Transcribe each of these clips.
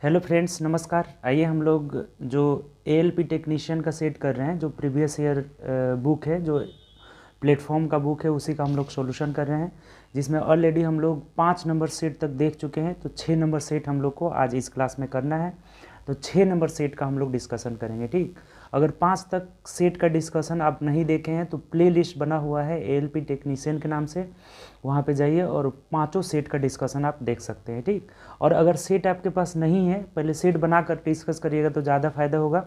Hello friends, नमस्कार। आइए हम लोग जो एएलपी टेक्नीशियन का सेट कर रहे हैं, जो प्रीवियस ईयर बुक है, जो प्लेटफॉर्म का बुक है, उसी का हम लोग सॉल्यूशन कर रहे हैं, जिसमें ऑलरेडी हम लोग 5 नंबर सेट तक देख चुके हैं। तो 6 नंबर सेट हम लोग को आज इस क्लास में करना है। तो 6 नंबर सेट का हम लोग डिस्कशन करेंगे। ठीक, अगर 5 तक सेट का डिस्कशन आप नहीं देखे हैं तो प्लेलिस्ट बना हुआ है एएलपी टेक्नीशियन के नाम से, वहाँ पे जाइए और पाँचों सेट का डिस्कशन आप देख सकते हैं। ठीक, और अगर सेट आपके पास नहीं है, पहले सेट बना कर डिस्कस करिएगा तो ज़्यादा फायदा होगा।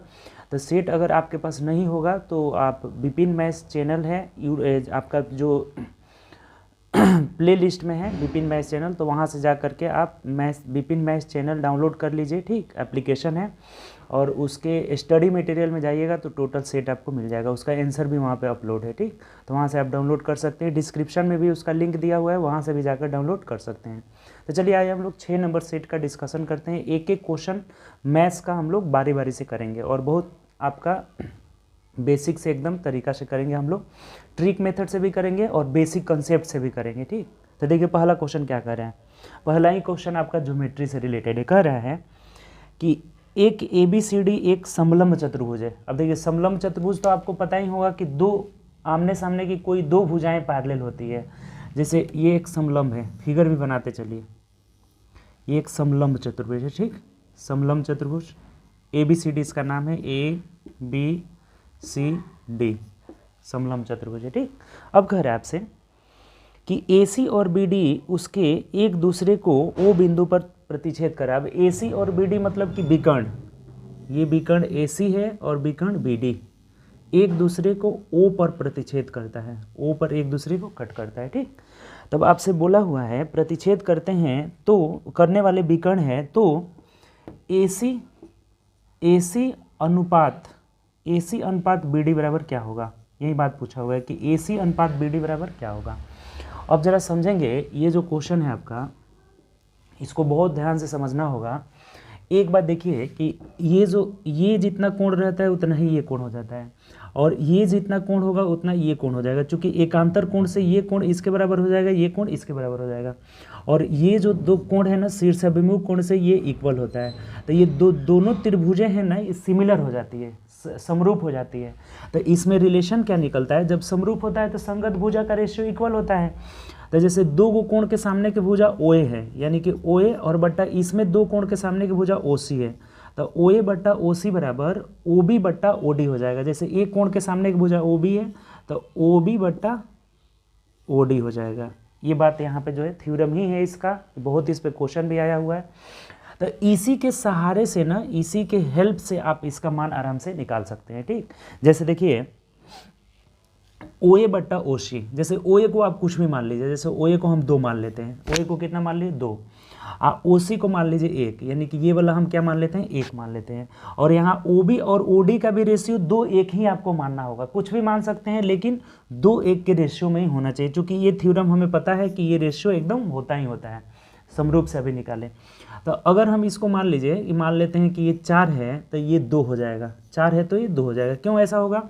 तो सेट अगर आपके पास नहीं होगा तो आप विपिन मैथ्स चैनल है, आपका जो प्ले लिस्ट में है विपिन मैथ्स चैनल, तो वहाँ से जा करके आप विपिन मैथ्स चैनल डाउनलोड कर लीजिए। ठीक, एप्लीकेशन है, और उसके स्टडी मटेरियल में जाइएगा तो टोटल सेट आपको मिल जाएगा। उसका आंसर भी वहाँ पे अपलोड है। ठीक, तो वहाँ से आप डाउनलोड कर सकते हैं। डिस्क्रिप्शन में भी उसका लिंक दिया हुआ है, वहाँ से भी जाकर डाउनलोड कर सकते हैं। तो चलिए आइए हम लोग 6 नंबर सेट का डिस्कशन करते हैं। एक एक क्वेश्चन मैथ्स का हम लोग बारी बारी से करेंगे, और बहुत आपका बेसिक से एकदम तरीका से करेंगे। हम लोग ट्रिक मेथड से भी करेंगे और बेसिक कंसेप्ट से भी करेंगे। ठीक, तो देखिए पहला क्वेश्चन क्या कर रहे हैं। पहला ही क्वेश्चन आपका ज्योमेट्री से रिलेटेड है। कह रहा है कि एक ABCD एक समलंब चतुर्भुज है। अब देखिए समलंब चतुर्भुज तो आपको पता ही होगा कि दो आमने सामने की कोई दो भुजाएं पैरेलल होती है। जैसे ये एक समलंब है, फिगर भी बनाते चलिए। ये एक समलंब चतुर्भुज है। ठीक, समलंब चतुर्भुज ABCD इसका नाम है, ABCD समलंब चतुर्भुज है। ठीक, अब कह रहा है आपसे कि AC और BD उसके एक दूसरे को O बिंदु पर प्रतिच्छेद करा। अब AC और BD मतलब कि विकर्ण, ये विकर्ण AC है और विकर्ण BD एक दूसरे को O पर प्रतिच्छेद करता है, O पर एक दूसरे को कट करता है। ठीक, तब आपसे बोला हुआ है प्रतिच्छेद करते हैं तो करने वाले विकर्ण है, तो AC अनुपात BD बराबर क्या होगा। यही बात पूछा हुआ है कि AC अनुपात BD बराबर क्या होगा। अब जरा समझेंगे, ये जो क्वेश्चन है आपका, इसको बहुत ध्यान से समझना होगा। एक बात देखिए कि ये जितना कोण रहता है उतना ही ये कोण हो जाता है, और ये जितना कोण होगा उतना ये कोण हो जाएगा। चूंकि एकांतर कोण से ये कोण इसके बराबर हो जाएगा, ये कोण इसके बराबर हो जाएगा, और ये जो दो कोण है ना, शीर्षाभिमुख कोण से ये इक्वल होता है। तो ये दोनों त्रिभुजें हैं ना, ये सिमिलर हो जाती है, समरूप हो जाती है। तो इसमें रिलेशन क्या निकलता है, जब समरूप होता है तो संगत भुजा का रेशियो इक्वल होता है। तो जैसे दो गो कोण के सामने की भुजा OA है, यानी कि OA और बट्टा इसमें दो कोण के सामने की भुजा OC है, तो OA बट्टा OC बराबर OB बट्टा OD हो जाएगा। जैसे एक कोण के सामने की भुजा OB है तो OB बट्टा OD हो जाएगा। ये बात यहाँ पे जो है थ्योरम ही है इसका, बहुत इस पे क्वेश्चन भी आया हुआ है। तो इसी के सहारे से ना, इसी के हेल्प से आप इसका मान आराम से निकाल सकते हैं। ठीक, जैसे देखिए OA बट्टा OC, जैसे OA को आप कुछ भी मान लीजिए, जैसे OA को हम 2 मान लेते हैं। OA को कितना मान लीजिए 2, OC को मान लीजिए 1, यानी कि ये वाला हम क्या मान लेते हैं 1 मान लेते हैं। और यहाँ OB और OD का भी रेशियो 2:1 ही आपको मानना होगा। कुछ भी मान सकते हैं लेकिन 2:1 के रेशियो में ही होना चाहिए, क्योंकि ये थ्योरम हमें पता है कि ये रेशियो एकदम होता ही होता है। समरूप से अभी निकालें तो अगर हम इसको मान लीजिए, मान लेते हैं कि ये 4 है तो ये 2 हो जाएगा, 4 है तो ये 2 हो जाएगा। क्यों ऐसा होगा,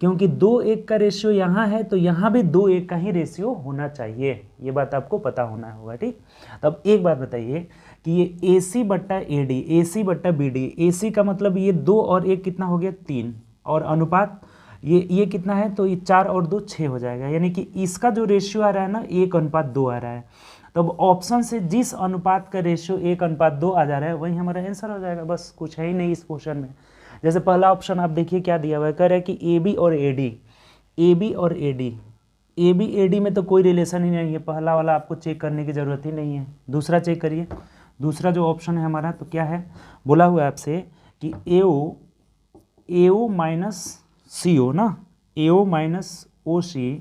क्योंकि 2:1 का रेशियो यहाँ है तो यहाँ भी 2:1 का ही रेशियो होना चाहिए। ये बात आपको पता होना होगा। ठीक, तब एक बात बताइए कि ये AC बट्टा AD, AC बट्टा BD, AC का मतलब ये 2 और 1 कितना हो गया 3, और अनुपात ये कितना है, तो ये 4 और 2 6 हो जाएगा। यानी कि इसका जो रेशियो आ रहा है ना 1:2 आ रहा है। तब ऑप्शन से जिस अनुपात का रेशियो 1:2 आ जा रहा है वही हमारा आंसर हो जाएगा। बस कुछ है ही नहीं इस क्वेश्चन में। जैसे पहला ऑप्शन आप देखिए क्या दिया हुआ है, कह रहा है कि AB और AD में तो कोई रिलेशन ही नहीं है। पहला वाला आपको चेक करने की ज़रूरत ही नहीं है। दूसरा चेक करिए, दूसरा जो ऑप्शन है हमारा, तो क्या है, बोला हुआ है आपसे कि AO माइनस CO ना, AO माइनस OC,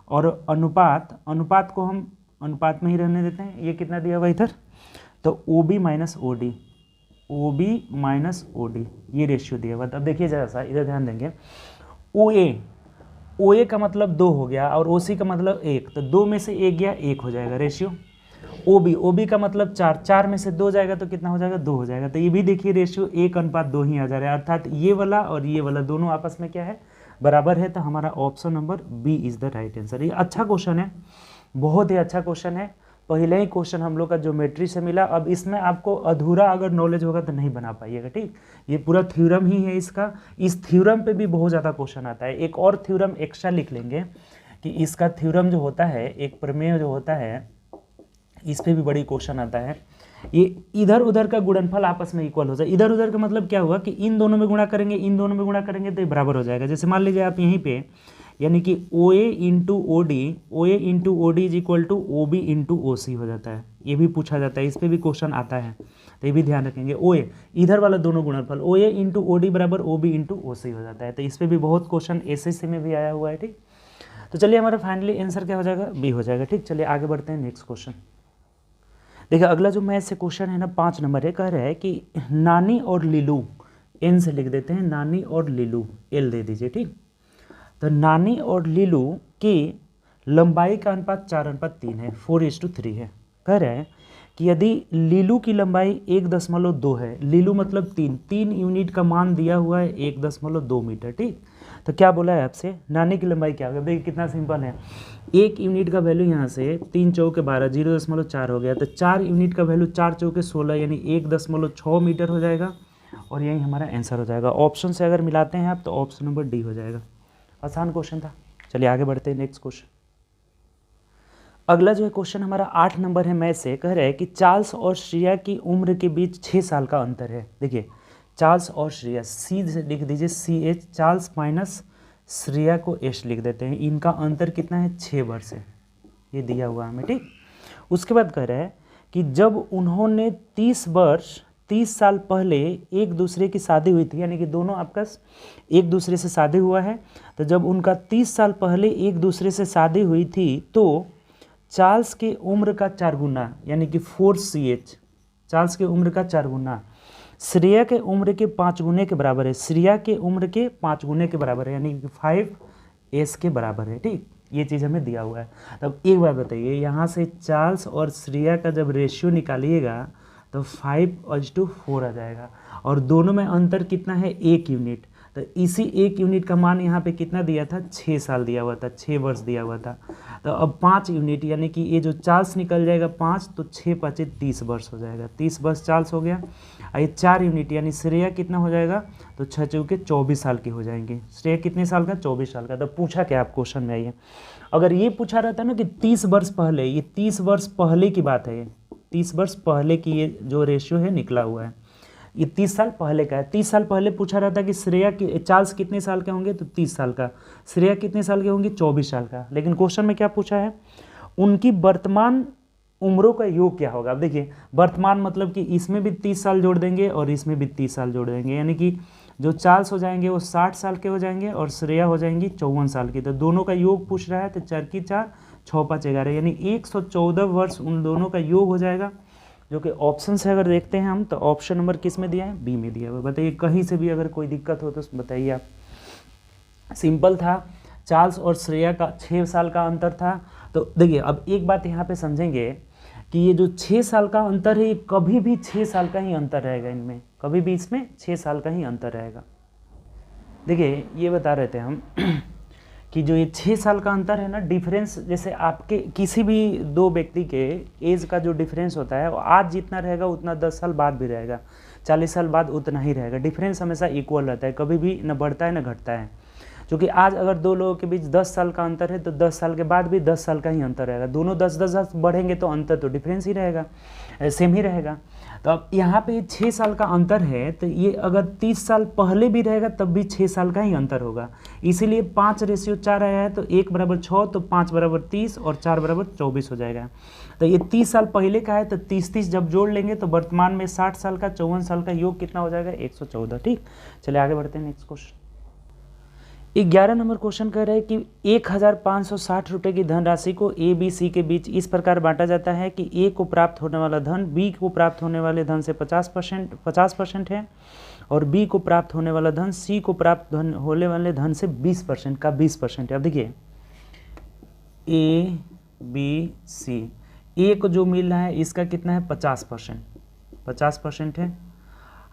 और अनुपात को हम अनुपात में ही रहने देते हैं। ये कितना दिया हुआ इधर, तो OB माइनस OD ये रेशियो दिया हुआ। अब देखिए जरा सा इधर ध्यान देंगे, OA का मतलब 2 हो गया और OC का मतलब 1, तो 2 में से 1 गया, 1 हो जाएगा रेशियो। OB का मतलब 4 में से 2 जाएगा तो कितना हो जाएगा 2 हो जाएगा। तो ये भी देखिए रेशियो 1:2 ही आ जा रहा है, अर्थात ये वाला और ये वाला दोनों आपस में क्या है, बराबर है। तो हमारा option number B is the right answer. ये अच्छा क्वेश्चन है, बहुत ही अच्छा क्वेश्चन है। पहले ही क्वेश्चन हम लोग का ज्योमेट्री से मिला। अब इसमें आपको अधूरा अगर नॉलेज होगा तो नहीं बना पाइएगा, ठीक। ये पूरा थ्योरम ही है इसका। इस थ्योरम पे भी बहुत ज़्यादा क्वेश्चन आता है। एक और थ्योरम एक्स्ट्रा लिख लेंगे कि इसका थ्योरम जो होता है, एक प्रमेय जो होता है, इस पे भी बड़ी क्वेश्चन आता है। ये इधर उधर का गुणनफल आपस में इक्वल हो जाए। इधर उधर का मतलब क्या हुआ कि इन दोनों में गुणा करेंगे, इन दोनों में गुणा करेंगे तो ये बराबर हो जाएगा। जैसे मान लीजिए आप यहीं पे, यानी कि OA into O D is equal to OB into OC हो जाता है। ये भी पूछा जाता है, इस पर भी क्वेश्चन आता है, तो ये भी ध्यान रखेंगे। OA इधर वाला दोनों गुणनफल OA इंटू OD बराबर OB इंटू OC हो जाता है। तो इस पर भी बहुत क्वेश्चन SSC में भी आया हुआ है, ठीक। तो चलिए हमारा फाइनली आंसर क्या हो जाएगा, बी हो जाएगा, ठीक। चलिए आगे बढ़ते हैं नेक्स्ट क्वेश्चन। देखिए अगला जो मैथ से क्वेश्चन है ना 5 नंबर है, कह रहा है कि नानी और लीलू, एन से लिख देते हैं, नानी और लीलू, एल दे दीजिए, ठीक। तो नानी और लीलू की लंबाई का अनुपात 4:3 है, 4:3 है। कह रहे हैं कि यदि लीलू की लंबाई 1.2 है, लीलू मतलब 3 यूनिट का मान दिया हुआ है 1.2 मीटर, ठीक। तो क्या बोला है आपसे, नानी की लंबाई क्या होगा। देखिए कितना सिंपल है, 1 यूनिट का वैल्यू यहाँ से 3 चौके 12, 0.4 हो गया। तो 4 यूनिट का वैल्यू 4 चौके 16, यानी 1.6 मीटर हो जाएगा, और यही हमारा आंसर हो जाएगा। ऑप्शन से अगर मिलाते हैं आप तो ऑप्शन नंबर डी हो जाएगा। आसान क्वेश्चन था। चलिए आगे बढ़ते हैं नेक्स्ट क्वेश्चन। अगला जो है क्वेश्चन हमारा 8 नंबर है मैथ से, कह रहा है कि चार्ल्स और श्रेया की उम्र के बीच 6 साल का अंतर है। देखिए चार्ल्स और श्रेया, सी से लिख दीजिए CH, चार्ल्स माइनस श्रेया को एस लिख देते हैं। इनका अंतर कितना है, 6 वर्ष है, ये दिया हुआ हमें, ठीक। उसके बाद कह रहा है कि जब उन्होंने 30 साल पहले एक दूसरे की शादी हुई थी, यानी कि दोनों आपका एक दूसरे से शादी हुआ है, तो जब उनका 30 साल पहले एक दूसरे से शादी हुई थी तो चार्ल्स के उम्र का 4 गुना, यानी कि 4CH, चार्ल्स के उम्र का 4 गुना श्रेया के उम्र के 5 गुने के बराबर है। श्रेया के उम्र के 5 गुने के बराबर है, यानी कि 5S के बराबर है, ठीक। ये चीज़ हमें दिया हुआ है। तब एक बात बताइए, यहाँ से चार्ल्स और श्रेया का जब रेशियो निकालिएगा तो 5:4 आ जाएगा, और दोनों में अंतर कितना है, 1 यूनिट। तो इसी 1 यूनिट का मान यहाँ पे कितना दिया था, 6 साल दिया हुआ था, 6 वर्ष दिया हुआ था। तो अब 5 यूनिट, यानी कि ये जो चार्ल्स निकल जाएगा 5, तो 6 × 5 = 30 वर्ष हो जाएगा, 30 वर्ष चार्ल्स हो गया। और ये 4 यूनिट यानी श्रेया कितना हो जाएगा, तो 6 चौके 24 साल की हो जाएंगे। श्रेया कितने साल का, 24 साल का। तो पूछा क्या आप क्वेश्चन में, आइए अगर ये पूछा रहता ना कि 30 वर्ष पहले, ये 30 वर्ष पहले की बात है, ये 30 वर्ष पहले की ये जो रेशियो है निकला हुआ है, ये 30 साल पहले का है। 30 साल पहले पूछा रहता कि श्रेया की, चार्ल्स कितने साल के होंगे, तो 30 साल का। श्रेया कितने साल के होंगे, 24 साल का। लेकिन क्वेश्चन में क्या पूछा है, उनकी वर्तमान उम्रों का योग क्या होगा। अब देखिए वर्तमान मतलब कि इसमें भी 30 साल जोड़ देंगे और इसमें भी 30 साल जोड़ देंगे, यानी कि जो चार्ल्स हो जाएंगे वो 60 साल के हो जाएंगे और श्रेया हो जाएंगी 54 साल की। तो दोनों का योग पूछ रहा है, तो 4 की 4, 6 × 5 = 11, यानी 114 वर्ष उन दोनों का योग हो जाएगा, जो कि ऑप्शन से अगर देखते हैं हम तो ऑप्शन नंबर किस में दिया है, बी में दिया हुआ। बताइए कहीं से भी अगर कोई दिक्कत हो तो बताइए आप। सिंपल था, चार्ल्स और श्रेया का 6 साल का अंतर था। तो देखिए अब एक बात यहाँ पे समझेंगे कि ये जो 6 साल का अंतर है, ये कभी भी 6 साल का ही अंतर रहेगा, इनमें कभी भी इसमें 6 साल का ही अंतर रहेगा। देखिए ये बता रहे थे हम कि जो ये 6 साल का अंतर है ना, डिफरेंस, जैसे आपके किसी भी 2 व्यक्ति के एज का जो डिफरेंस होता है वो आज जितना रहेगा उतना 10 साल बाद भी रहेगा, 40 साल बाद उतना ही रहेगा। डिफरेंस हमेशा इक्वल रहता है, कभी भी न बढ़ता है न घटता है। क्योंकि आज अगर 2 लोगों के बीच 10 साल का अंतर है तो 10 साल के बाद भी 10 साल का ही अंतर रहेगा। दोनों 10-10 बढ़ेंगे तो अंतर तो डिफरेंस ही रहेगा, सेम ही रहेगा। तो अब यहाँ पे 6 साल का अंतर है, तो ये अगर 30 साल पहले भी रहेगा तब भी 6 साल का ही अंतर होगा। इसीलिए 5:4 आया है, तो 1 = 6, तो 5 = 30 और 4 = 24 हो जाएगा। तो ये 30 साल पहले का है, तो 30-30 जब जोड़ लेंगे तो वर्तमान में 60 साल का, 54 साल का योग कितना हो जाएगा, 114, ठीक। चलिए आगे बढ़ते हैं नेक्स्ट क्वेश्चन। 11 नंबर क्वेश्चन कह रहे हैं कि 1560 रुपये की धनराशि को ए बी सी के बीच इस प्रकार बांटा जाता है कि ए को प्राप्त होने वाला धन बी को प्राप्त होने वाले धन से 50% है, और बी को प्राप्त होने वाला धन सी को प्राप्त होने वाले धन से 20% का 20% है। अब देखिए ए बी सी, ए को जो मिल रहा है इसका कितना है, 50% है,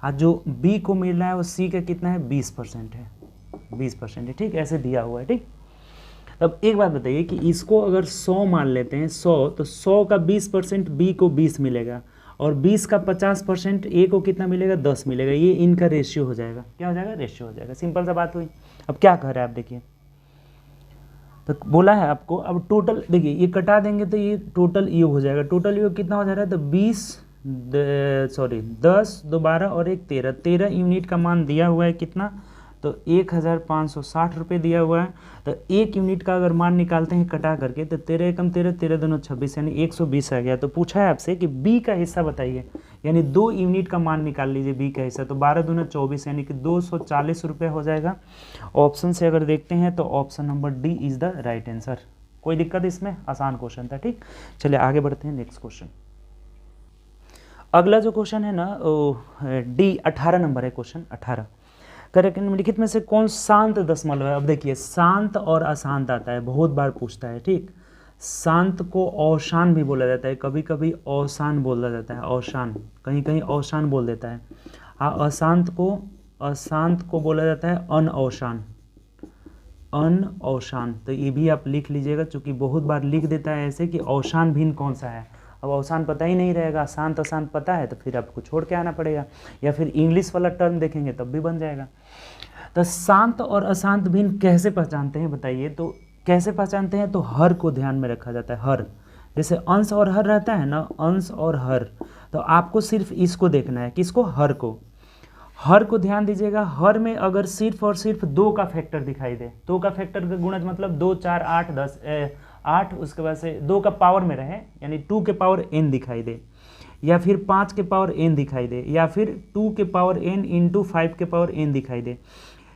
और जो बी को मिल रहा है वो सी का कितना है, 20% है, 20% है, ठीक। ऐसे दिया हुआ है, ठीक। अब एक बात बताइए कि इसको अगर 100 मान लेते हैं, 100, तो 100 का 20% बी को 20 मिलेगा और 20 का 50% ए को कितना मिलेगा, 10 मिलेगा। ये इनका रेशियो हो जाएगा। क्या हो जाएगा, रेशियो हो जाएगा। सिंपल सा बात हुई। अब क्या कर रहे हैं आप देखिए, तो बोला है आपको अब टोटल देखिए, ये कटा देंगे तो ये टोटल योग हो जाएगा। टोटल योग कितना हो जा रहा है, तो 10 2 12 और 1 13, 13 यूनिट का मान दिया हुआ है कितना, तो 1560 रुपये दिया हुआ है। तो 1 यूनिट का अगर मान निकालते हैं कटा करके, तो 13 एकम 13, 13 दूनी 26, यानी 120 आ गया। तो पूछा है आपसे कि बी का हिस्सा बताइए, यानी 2 यूनिट का मान निकाल लीजिए बी का हिस्सा। तो 12 दूनी 24, यानी कि 240 रुपये हो जाएगा। ऑप्शन से अगर देखते हैं तो option number D is the right answer. कोई दिक्कत इसमें, आसान क्वेश्चन था। ठीक, चलिए आगे बढ़ते हैं नेक्स्ट क्वेश्चन। अगला जो क्वेश्चन है ना, डी 18 नंबर है, क्वेश्चन 18। करेक्ट निम्नलिखित में से कौन शांत दशमलव है। अब देखिए, शांत और अशांत आता है, बहुत बार पूछता है। ठीक, शांत को अशान भी बोला जाता है, कभी कभी अशान बोला जाता है, अशान, कहीं कहीं अशान बोल देता है। हाँ, अशांत को बोला जाता है अनअशान, अनअशान। तो ये भी आप लिख लीजिएगा, चूंकि बहुत बार लिख देता है ऐसे कि अशान भिन्न कौन सा है। अब अशांत पता ही नहीं रहेगा, शांत अशांत पता है तो फिर आपको छोड़ के आना पड़ेगा, या फिर इंग्लिश वाला टर्म देखेंगे तब भी बन जाएगा। तो शांत और अशांत भिन्न कैसे पहचानते हैं बताइए। तो कैसे पहचानते हैं, तो हर को ध्यान में रखा जाता है। हर, जैसे अंश और हर रहता है ना, अंश और हर, तो आपको सिर्फ इसको देखना है, किसको, हर को। हर को ध्यान दीजिएगा, हर में अगर सिर्फ और सिर्फ 2 का फैक्टर दिखाई दे, 2 का फैक्टर का गुणज मतलब 2 4 8 10 8, उसके बाद से 2 का पावर में रहे, यानी 2 के पावर n दिखाई दे, या फिर 5 के पावर n दिखाई दे, या फिर 2 के पावर n इंटू 5 के पावर n दिखाई दे,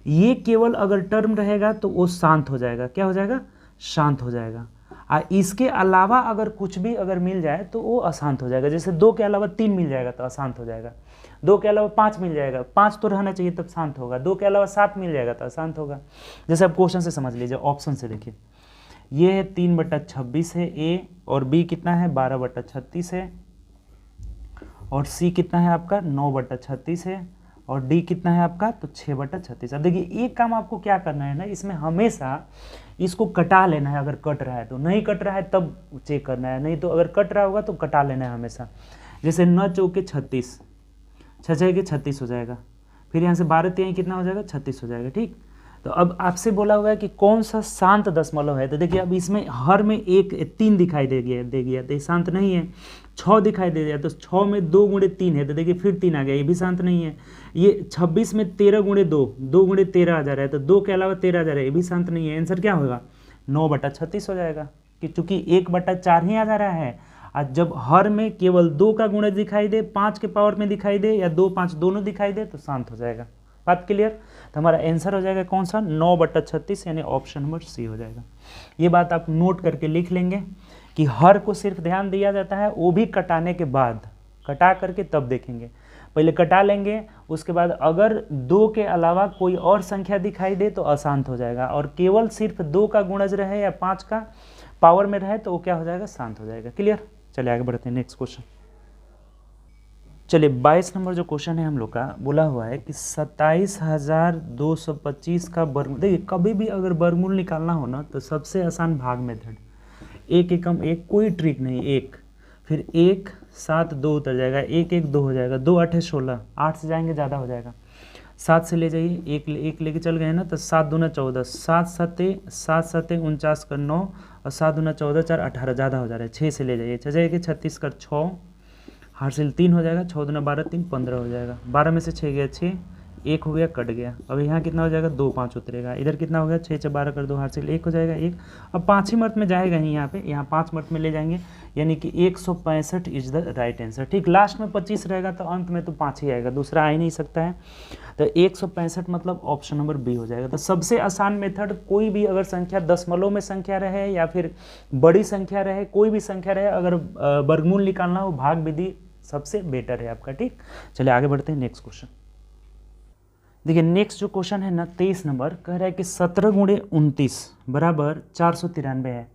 ये केवल अगर टर्म रहेगा तो वो शांत हो जाएगा। क्या हो जाएगा, शांत हो जाएगा। इसके अलावा अगर कुछ भी अगर मिल जाए तो वो अशांत हो जाएगा। जैसे 2 के अलावा 3 मिल जाएगा तो अशांत हो जाएगा, 2 के अलावा 5 मिल जाएगा, 5 तो रहना चाहिए तब शांत होगा, 2 के अलावा 7 मिल जाएगा तो अशांत होगा। जैसे आप क्वेश्चन से समझ लीजिए, ऑप्शन से देखिए, ये है 3/26 है ए, और बी कितना है 12/36 है, और सी कितना है आपका 9/36 है, और डी कितना है आपका, तो 6/36। अब देखिए, एक काम आपको क्या करना है ना, इसमें हमेशा इसको कटा लेना है। अगर कट रहा है तो, नहीं कट रहा है तब चेक करना है, नहीं तो अगर कट रहा होगा तो कटा लेना है हमेशा। जैसे 9 चौके 36, 6 के 36 हो जाएगा, फिर यहाँ से 12 3 कितना हो जाएगा, 36 हो जाएगा। ठीक, तो अब आपसे बोला हुआ है कि कौन सा शांत दशमलव है। तो देखिए, अब इसमें हर में 3 दिखाई दे गया तो ये शांत नहीं है। 6 दिखाई दे दिया तो 6 में 2 गुणे 3 है, तो देखिए फिर 3 आ गया, ये भी शांत नहीं है। ये 26 में 13 गुणे 2, 2 गुणे 13 आ जा रहा है, तो 2 के अलावा 13 आ जा रहा है, ये भी शांत नहीं है। आंसर क्या होगा, 9/36 हो जाएगा, कि चूंकि 1/4 ही आ जा रहा है। आज जब हर में केवल 2 का गुणज दिखाई दे, 5 के पावर में दिखाई दे, या 2 5 दोनों दिखाई दे, तो शांत हो जाएगा। बात क्लियर। तो हमारा आंसर हो जाएगा कौन सा, 9/36, यानी ऑप्शन नंबर सी हो जाएगा। ये बात आप नोट करके लिख लेंगे कि हर को सिर्फ ध्यान दिया जाता है, वो भी कटाने के बाद, कटा करके तब देखेंगे। पहले कटा लेंगे, उसके बाद अगर 2 के अलावा कोई और संख्या दिखाई दे तो अशांत हो जाएगा, और केवल सिर्फ 2 का गुणज रहे या 5 का पावर में रहे तो वो क्या हो जाएगा, शांत हो जाएगा। क्लियर। चलिए आगे बढ़ते हैं नेक्स्ट क्वेश्चन। चलिए 22 नंबर जो क्वेश्चन है हम लोग का, बोला हुआ है कि 27,225 का वर्गमूल। देखिए, कभी भी अगर वर्गमूल निकालना हो ना तो सबसे आसान भाग मेथड, 1 एकम 1, कोई ट्रिक नहीं, 1 फिर 1 7 2 उतर जाएगा, 1 1 2 हो जाएगा, 2 8 16, 8 से जाएंगे ज़्यादा हो जाएगा, 7 से ले जाइए, 1 लेके चल गए ना, तो 7 दूना 14, 7 7 49 कर 9, और 7 दूना 14 4 18, ज़्यादा हो जा रहा है, 6 से ले जाइए, 6 जाइए 36 कर 6, हासिल 3 हो जाएगा, 6 दूना 12 3 15 हो जाएगा, 12 में से 6 गया 6, 1 हो गया कट गया। अब यहाँ कितना हो जाएगा, 2 5 उतरेगा, इधर कितना हो गया 6 6 12 कर 2, हासिल 1 हो जाएगा 1। अब 5 ही मर्त में जाएगा ही, यहाँ पे यहाँ 5 मर्त में ले जाएंगे, यानी कि 165 इज द राइट आंसर। ठीक, लास्ट में 25 रहेगा तो अंत में तो 5 ही आएगा, दूसरा आ ही नहीं सकता है। तो 165 मतलब ऑप्शन नंबर बी हो जाएगा। तो सबसे आसान मेथड, कोई भी अगर संख्या दशमलव में संख्या रहे या फिर बड़ी संख्या रहे, कोई भी संख्या रहे, अगर वर्गमूल निकालना हो, भाग विधि सबसे बेटर है आपका। ठीक, चलिए आगे बढ़ते हैं नेक्स्ट क्वेश्चन। देखिए नेक्स्ट जो क्वेश्चन है ना 23 नंबर, कह रहा है कि 17 गुणे 29 बराबर 493 है।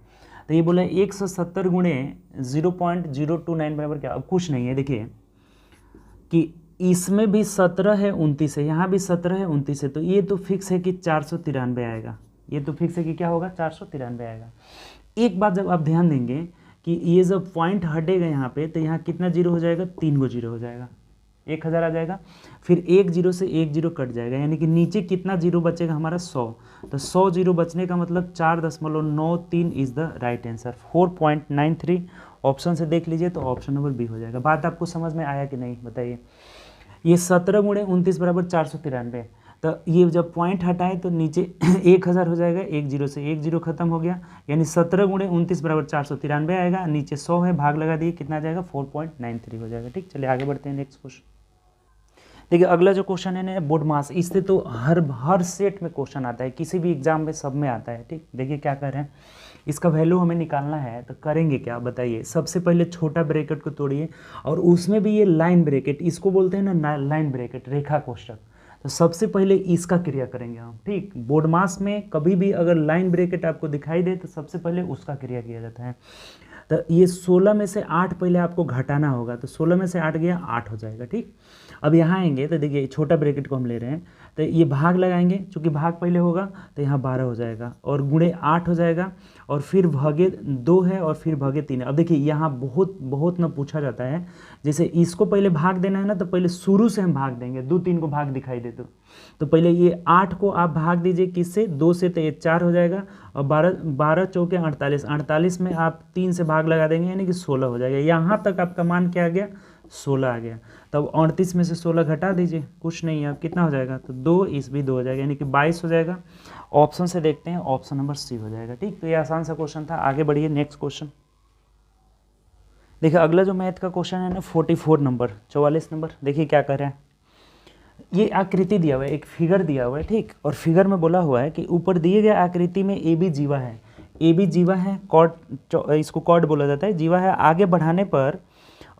तो ये बोला 170 गुणे 0.029 बराबर क्या। अब कुछ नहीं है, देखिए कि इसमें भी 17 है 29 है, यहाँ भी 17 है 29 है, तो ये तो फिक्स है कि 493 आएगा। ये तो फिक्स है कि क्या होगा 493 आएगा। एक बात जब आप ध्यान देंगे कि ये जब पॉइंट हटेगा यहाँ पे तो यहाँ कितना जीरो हो जाएगा, 3 गो जीरो हो जाएगा, 1000 आ जाएगा। फिर एक जीरो से एक जीरो कट जाएगा, यानी कि नीचे कितना जीरो बचेगा हमारा 100। तो 100 जीरो बचने का मतलब 4.93 is the right answer, 4.93। Option से देख लीजिए तो ऑप्शन नंबर बी हो जाएगा। बात आपको समझ में आया कि नहीं बताइए। ये 17 गुणे 29 बराबर 493। तो ये जब पॉइंट हटाए तो नीचे 1000 हो जाएगा, एक जीरो से एक जीरो खत्म हो गया, यानी 17 गुणे 29 बराबर 493 आएगा। नीचे 100 है, भाग लगा दिए, कितना आ जाएगा 4.93 हो जाएगा। ठीक, चलिए आगे बढ़ते हैं नेक्स्ट क्वेश्चन। देखिए अगला जो क्वेश्चन है ना बोर्ड मास, इससे तो हर सेट में क्वेश्चन आता है, किसी भी एग्जाम में सब में आता है। ठीक, देखिए क्या कर रहे हैं, इसका वैल्यू हमें निकालना है तो करेंगे क्या बताइए। सबसे पहले छोटा ब्रैकेट को तोड़िए, और उसमें भी ये लाइन ब्रैकेट, इसको बोलते हैं ना लाइन ब्रैकेट, रेखा कोष्ठक। तो सबसे पहले इसका क्रिया करेंगे हम। ठीक, बोर्ड मास में कभी भी अगर लाइन ब्रैकेट आपको दिखाई दे तो सबसे पहले उसका क्रिया किया जाता है। तो ये 16 में से 8 पहले आपको घटाना होगा, तो 16 में से 8 गया 8 हो जाएगा। ठीक, अब यहाँ आएंगे तो देखिए छोटा ब्रैकेट को हम ले रहे हैं, तो ये भाग लगाएंगे, चूँकि भाग पहले होगा तो यहाँ 12 हो जाएगा, और गुणे 8 हो जाएगा, और फिर भागे 2 है, और फिर भागे 3 है। अब देखिए यहाँ बहुत ना पूछा जाता है, जैसे इसको पहले भाग देना है ना, तो पहले शुरू से हम भाग देंगे, 2 3 को भाग दिखाई दे तो पहले ये 8 को आप भाग दीजिए किससे, 2 से, तो ये 4 हो जाएगा, और 12 चौके 48, 48 में आप 3 से भाग लगा देंगे, यानी कि 16 हो जाएगा। यहाँ तक आपका मान क्या आ गया, 16 आ गया। तब 38 में से 16 घटा दीजिए, कुछ नहीं है, अब कितना हो जाएगा, तो 2 इस भी 2 हो जाएगा, यानी कि 22 हो जाएगा। ऑप्शन से देखते हैं, ऑप्शन नंबर सी हो जाएगा। ठीक, तो ये आसान सा क्वेश्चन था। आगे बढ़िए नेक्स्ट क्वेश्चन। देखिए अगला जो मैथ का क्वेश्चन है ना 44 नंबर, 44 नंबर, देखिए क्या कर रहे हैं। ये आकृति दिया हुआ है, एक फिगर दिया हुआ है। ठीक, और फिगर में बोला हुआ है कि ऊपर दिए गए आकृति में ए बी जीवा है, ए बी जीवा है, कॉर्ड, इसको कॉर्ड बोला जाता है, जीवा है। आगे बढ़ाने पर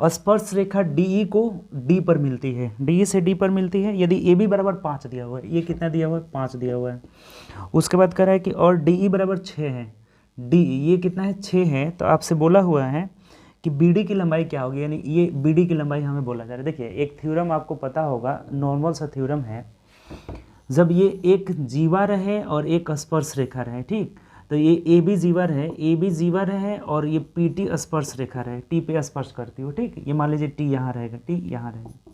स्पर्श रेखा डी को डी पर मिलती है, डी से डी पर मिलती है, यदि ए बी बराबर 5 दिया हुआ है, ये कितना दिया हुआ है, 5 दिया हुआ है। उसके बाद कह रहा है कि और डी ई बराबर 6 है, डी ये कितना है, 6 है। तो आपसे बोला हुआ है कि बी डी की लंबाई क्या होगी, यानी ये बी डी की लंबाई हमें बोला जा रहा है। देखिए एक थ्योरम आपको पता होगा, नॉर्मल सा थ्योरम है, जब ये एक जीवा रहे और एक स्पर्श रेखा रहे। ठीक, तो ये ए बी जीवा रहे, ए बी जीवा रहे, और ये पी टी स्पर्श रेखा रहे, टी पे स्पर्श करती हो। ठीक, ये मान लीजिए टी यहाँ रहेगा, टी यहाँ रहेगा,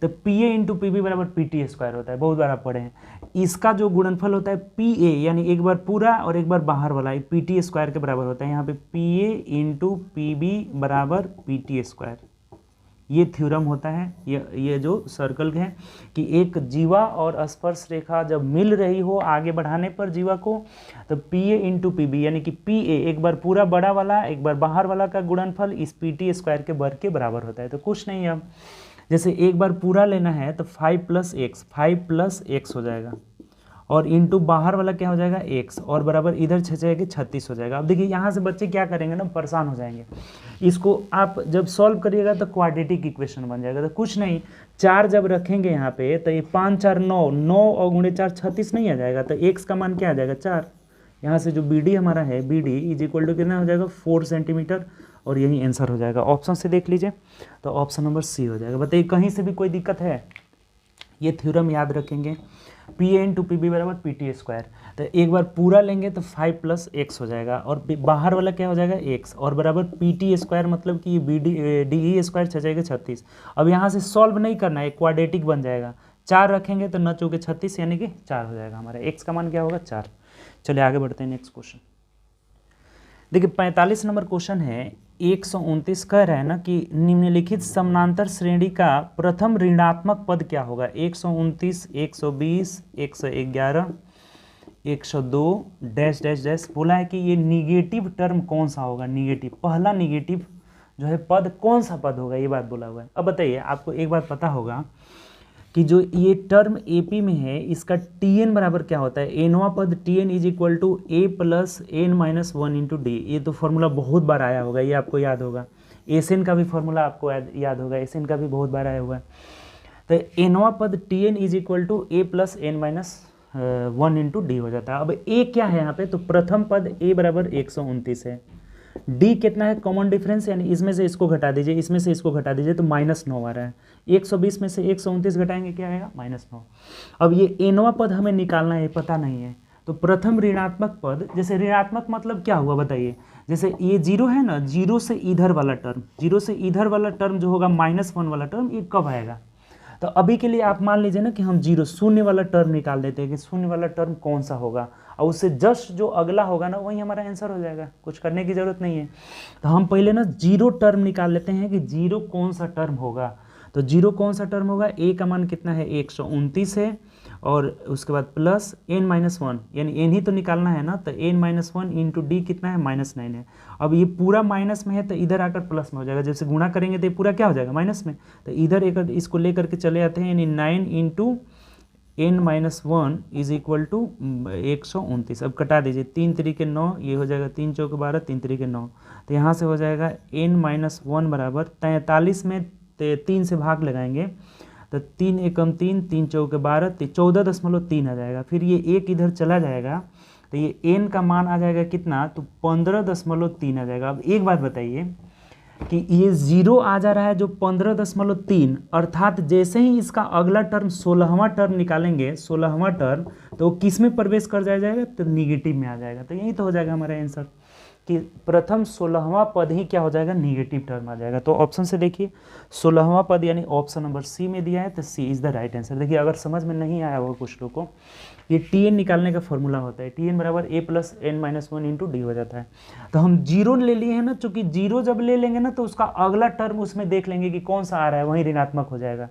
तो P A into P B बराबर पी टी स्क्वायर होता है, बहुत बार आप पढ़े हैं। इसका जो गुणनफल होता है पी ए, यानी एक बार पूरा और एक बार बाहर वाला, पी टी स्क्वायर के बराबर होता है। यहाँ पे P A into P B बराबर पी टी स्क्वायर, ये थ्योरम होता है। ये जो सर्कल है कि एक जीवा और स्पर्श रेखा जब मिल रही हो आगे बढ़ाने पर जीवा को, तो P A into P B, यानी कि पी ए एक बार पूरा बड़ा वाला एक बार बाहर वाला का गुणनफल इस पी टी स्क्वायर के वर्ग के बराबर होता है। तो कुछ नहीं है, अब जैसे एक बार पूरा लेना है तो 5 प्लस एक्स हो जाएगा, और इंटू बाहर वाला क्या हो जाएगा x, और बराबर इधर 6 जाएगा 36 हो जाएगा। अब देखिए यहाँ से बच्चे क्या करेंगे ना, परेशान हो जाएंगे। इसको आप जब सॉल्व करिएगा तो क्वाड्रेटिक इक्वेशन बन जाएगा। तो कुछ नहीं, 4 जब रखेंगे यहाँ पे तो ये 5 4 9, 9 और गुणे 4 36 नहीं आ जाएगा, तो x का मान क्या आ जाएगा 4। यहाँ से जो बी डी हमारा है, B D is equal to कितना हो जाएगा 4 सेंटीमीटर, और यही आंसर हो जाएगा। ऑप्शन से देख लीजिए तो ऑप्शन नंबर सी हो जाएगा। बताइए कहीं से भी कोई दिक्कत है, ये थ्योरम याद रखेंगे, P A into P B बराबर पी टी स्क्वायर। तो एक बार पूरा लेंगे तो 5 प्लस एक्स हो जाएगा, और बाहर वाला क्या हो जाएगा एक्स, और बराबर पी टी स्क्वायर, मतलब कि बी डी ई स्क्वायर 6 जाएगा 36। अब यहाँ से सॉल्व नहीं करना है, क्वाड्रेटिक बन जाएगा। 4 रखेंगे तो 9 चौके 36, यानी कि 4 हो जाएगा हमारा। एक्स का मान क्या होगा 4। चलिए आगे बढ़ते हैं नेक्स्ट क्वेश्चन। देखिए 45 नंबर क्वेश्चन है, 129 कह रहा है ना कि निम्नलिखित समानांतर श्रेणी का प्रथम ऋणात्मक पद क्या होगा। 129, 120, 111, 102 डैश डैश डैश बोला है कि ये निगेटिव टर्म कौन सा होगा, निगेटिव, पहला निगेटिव जो है पद कौन सा पद होगा, ये बात बोला हुआ है। अब बताइए आपको एक बात पता होगा कि जो ये टर्म एपी में है इसका टी एन बराबर क्या होता है, एनवा पद T N is equal to A plus N minus 1 into D. ये तो फॉर्मूला बहुत बार आया होगा, ये आपको याद होगा। एस एन का भी फॉर्मूला आपको याद होगा, एस एन का भी बहुत बार आया हुआ है। तो एनवा पद T N is equal to A plus N minus 1 into D हो जाता है। अब ए क्या है यहाँ पे, तो प्रथम पद ए बराबर 129 है, डी कितना है कॉमन डिफरेंस, यानी इसमें से इसको घटा दीजिए, इसमें से इसको घटा दीजिए तो -9 आ रहा है। 120 में से 129 घटाएंगे क्या आएगा -9। अब ये एनवा पद हमें निकालना है, पता नहीं है, तो प्रथम ऋणात्मक पद, जैसे ऋणात्मक मतलब क्या हुआ बताइए, जैसे ये जीरो है ना, जीरो से इधर वाला टर्म, जीरो से इधर वाला टर्म जो होगा -1 वाला टर्म, ये कब आएगा। तो अभी के लिए आप मान लीजिए ना कि हम जीरो शून्य वाला टर्म निकाल देते हैं कि शून्य वाला टर्म कौन सा होगा, और उससे जस्ट जो अगला होगा ना वही हमारा आंसर हो जाएगा, कुछ करने की जरूरत नहीं है। तो हम पहले ना जीरो टर्म निकाल लेते हैं कि जीरो कौन सा टर्म होगा। तो जीरो कौन सा टर्म होगा, ए का मान कितना है 129 है, और उसके बाद प्लस n-1, यानी n ही तो निकालना है ना, तो n-1 इंटू डी कितना है -9 है। अब ये पूरा माइनस में है तो इधर आकर प्लस में हो जाएगा, जैसे गुणा करेंगे तो ये पूरा क्या हो जाएगा माइनस में, तो इधर एक इसको लेकर के चले जाते हैं, यानी 9 into n-1 is equal to 129। अब कटा दीजिए, 3 3 9, ये हो जाएगा 3 चौक 12, 3 3 9, तो यहाँ से हो जाएगा n-1 बराबर 43 में 3 से भाग लगाएंगे तो 3 एकम 3, 3 चौक 12, 14.3 आ जाएगा। फिर ये एक इधर चला जाएगा तो ये n का मान आ जाएगा कितना, तो 15.3 आ जाएगा। अब एक बात बताइए कि ये जीरो आ जा रहा है जो 15.3, अर्थात जैसे ही इसका अगला टर्म 16वां टर्म निकालेंगे, 16वां टर्म, तो किस में प्रवेश कर जाएगा, तो निगेटिव में आ जाएगा। तो यही तो हो जाएगा हमारा आंसर कि प्रथम 16वां पद ही क्या हो जाएगा, निगेटिव टर्म आ जाएगा। तो ऑप्शन से देखिए 16वां पद यानी ऑप्शन नंबर सी में दिया है, तो सी इज द राइट आंसर। देखिए अगर समझ में नहीं आया होगा कुछ लोगों को, ये टी एन निकालने का फॉर्मूला होता है, टी एन बराबर ए प्लस n-1 इंटू डी हो जाता है। तो हम जीरो ले लिए हैं ना, चूंकि जीरो जब ले लेंगे ना तो उसका अगला टर्म उसमें देख लेंगे कि कौन सा आ रहा है, वही ऋणात्मक हो जाएगा।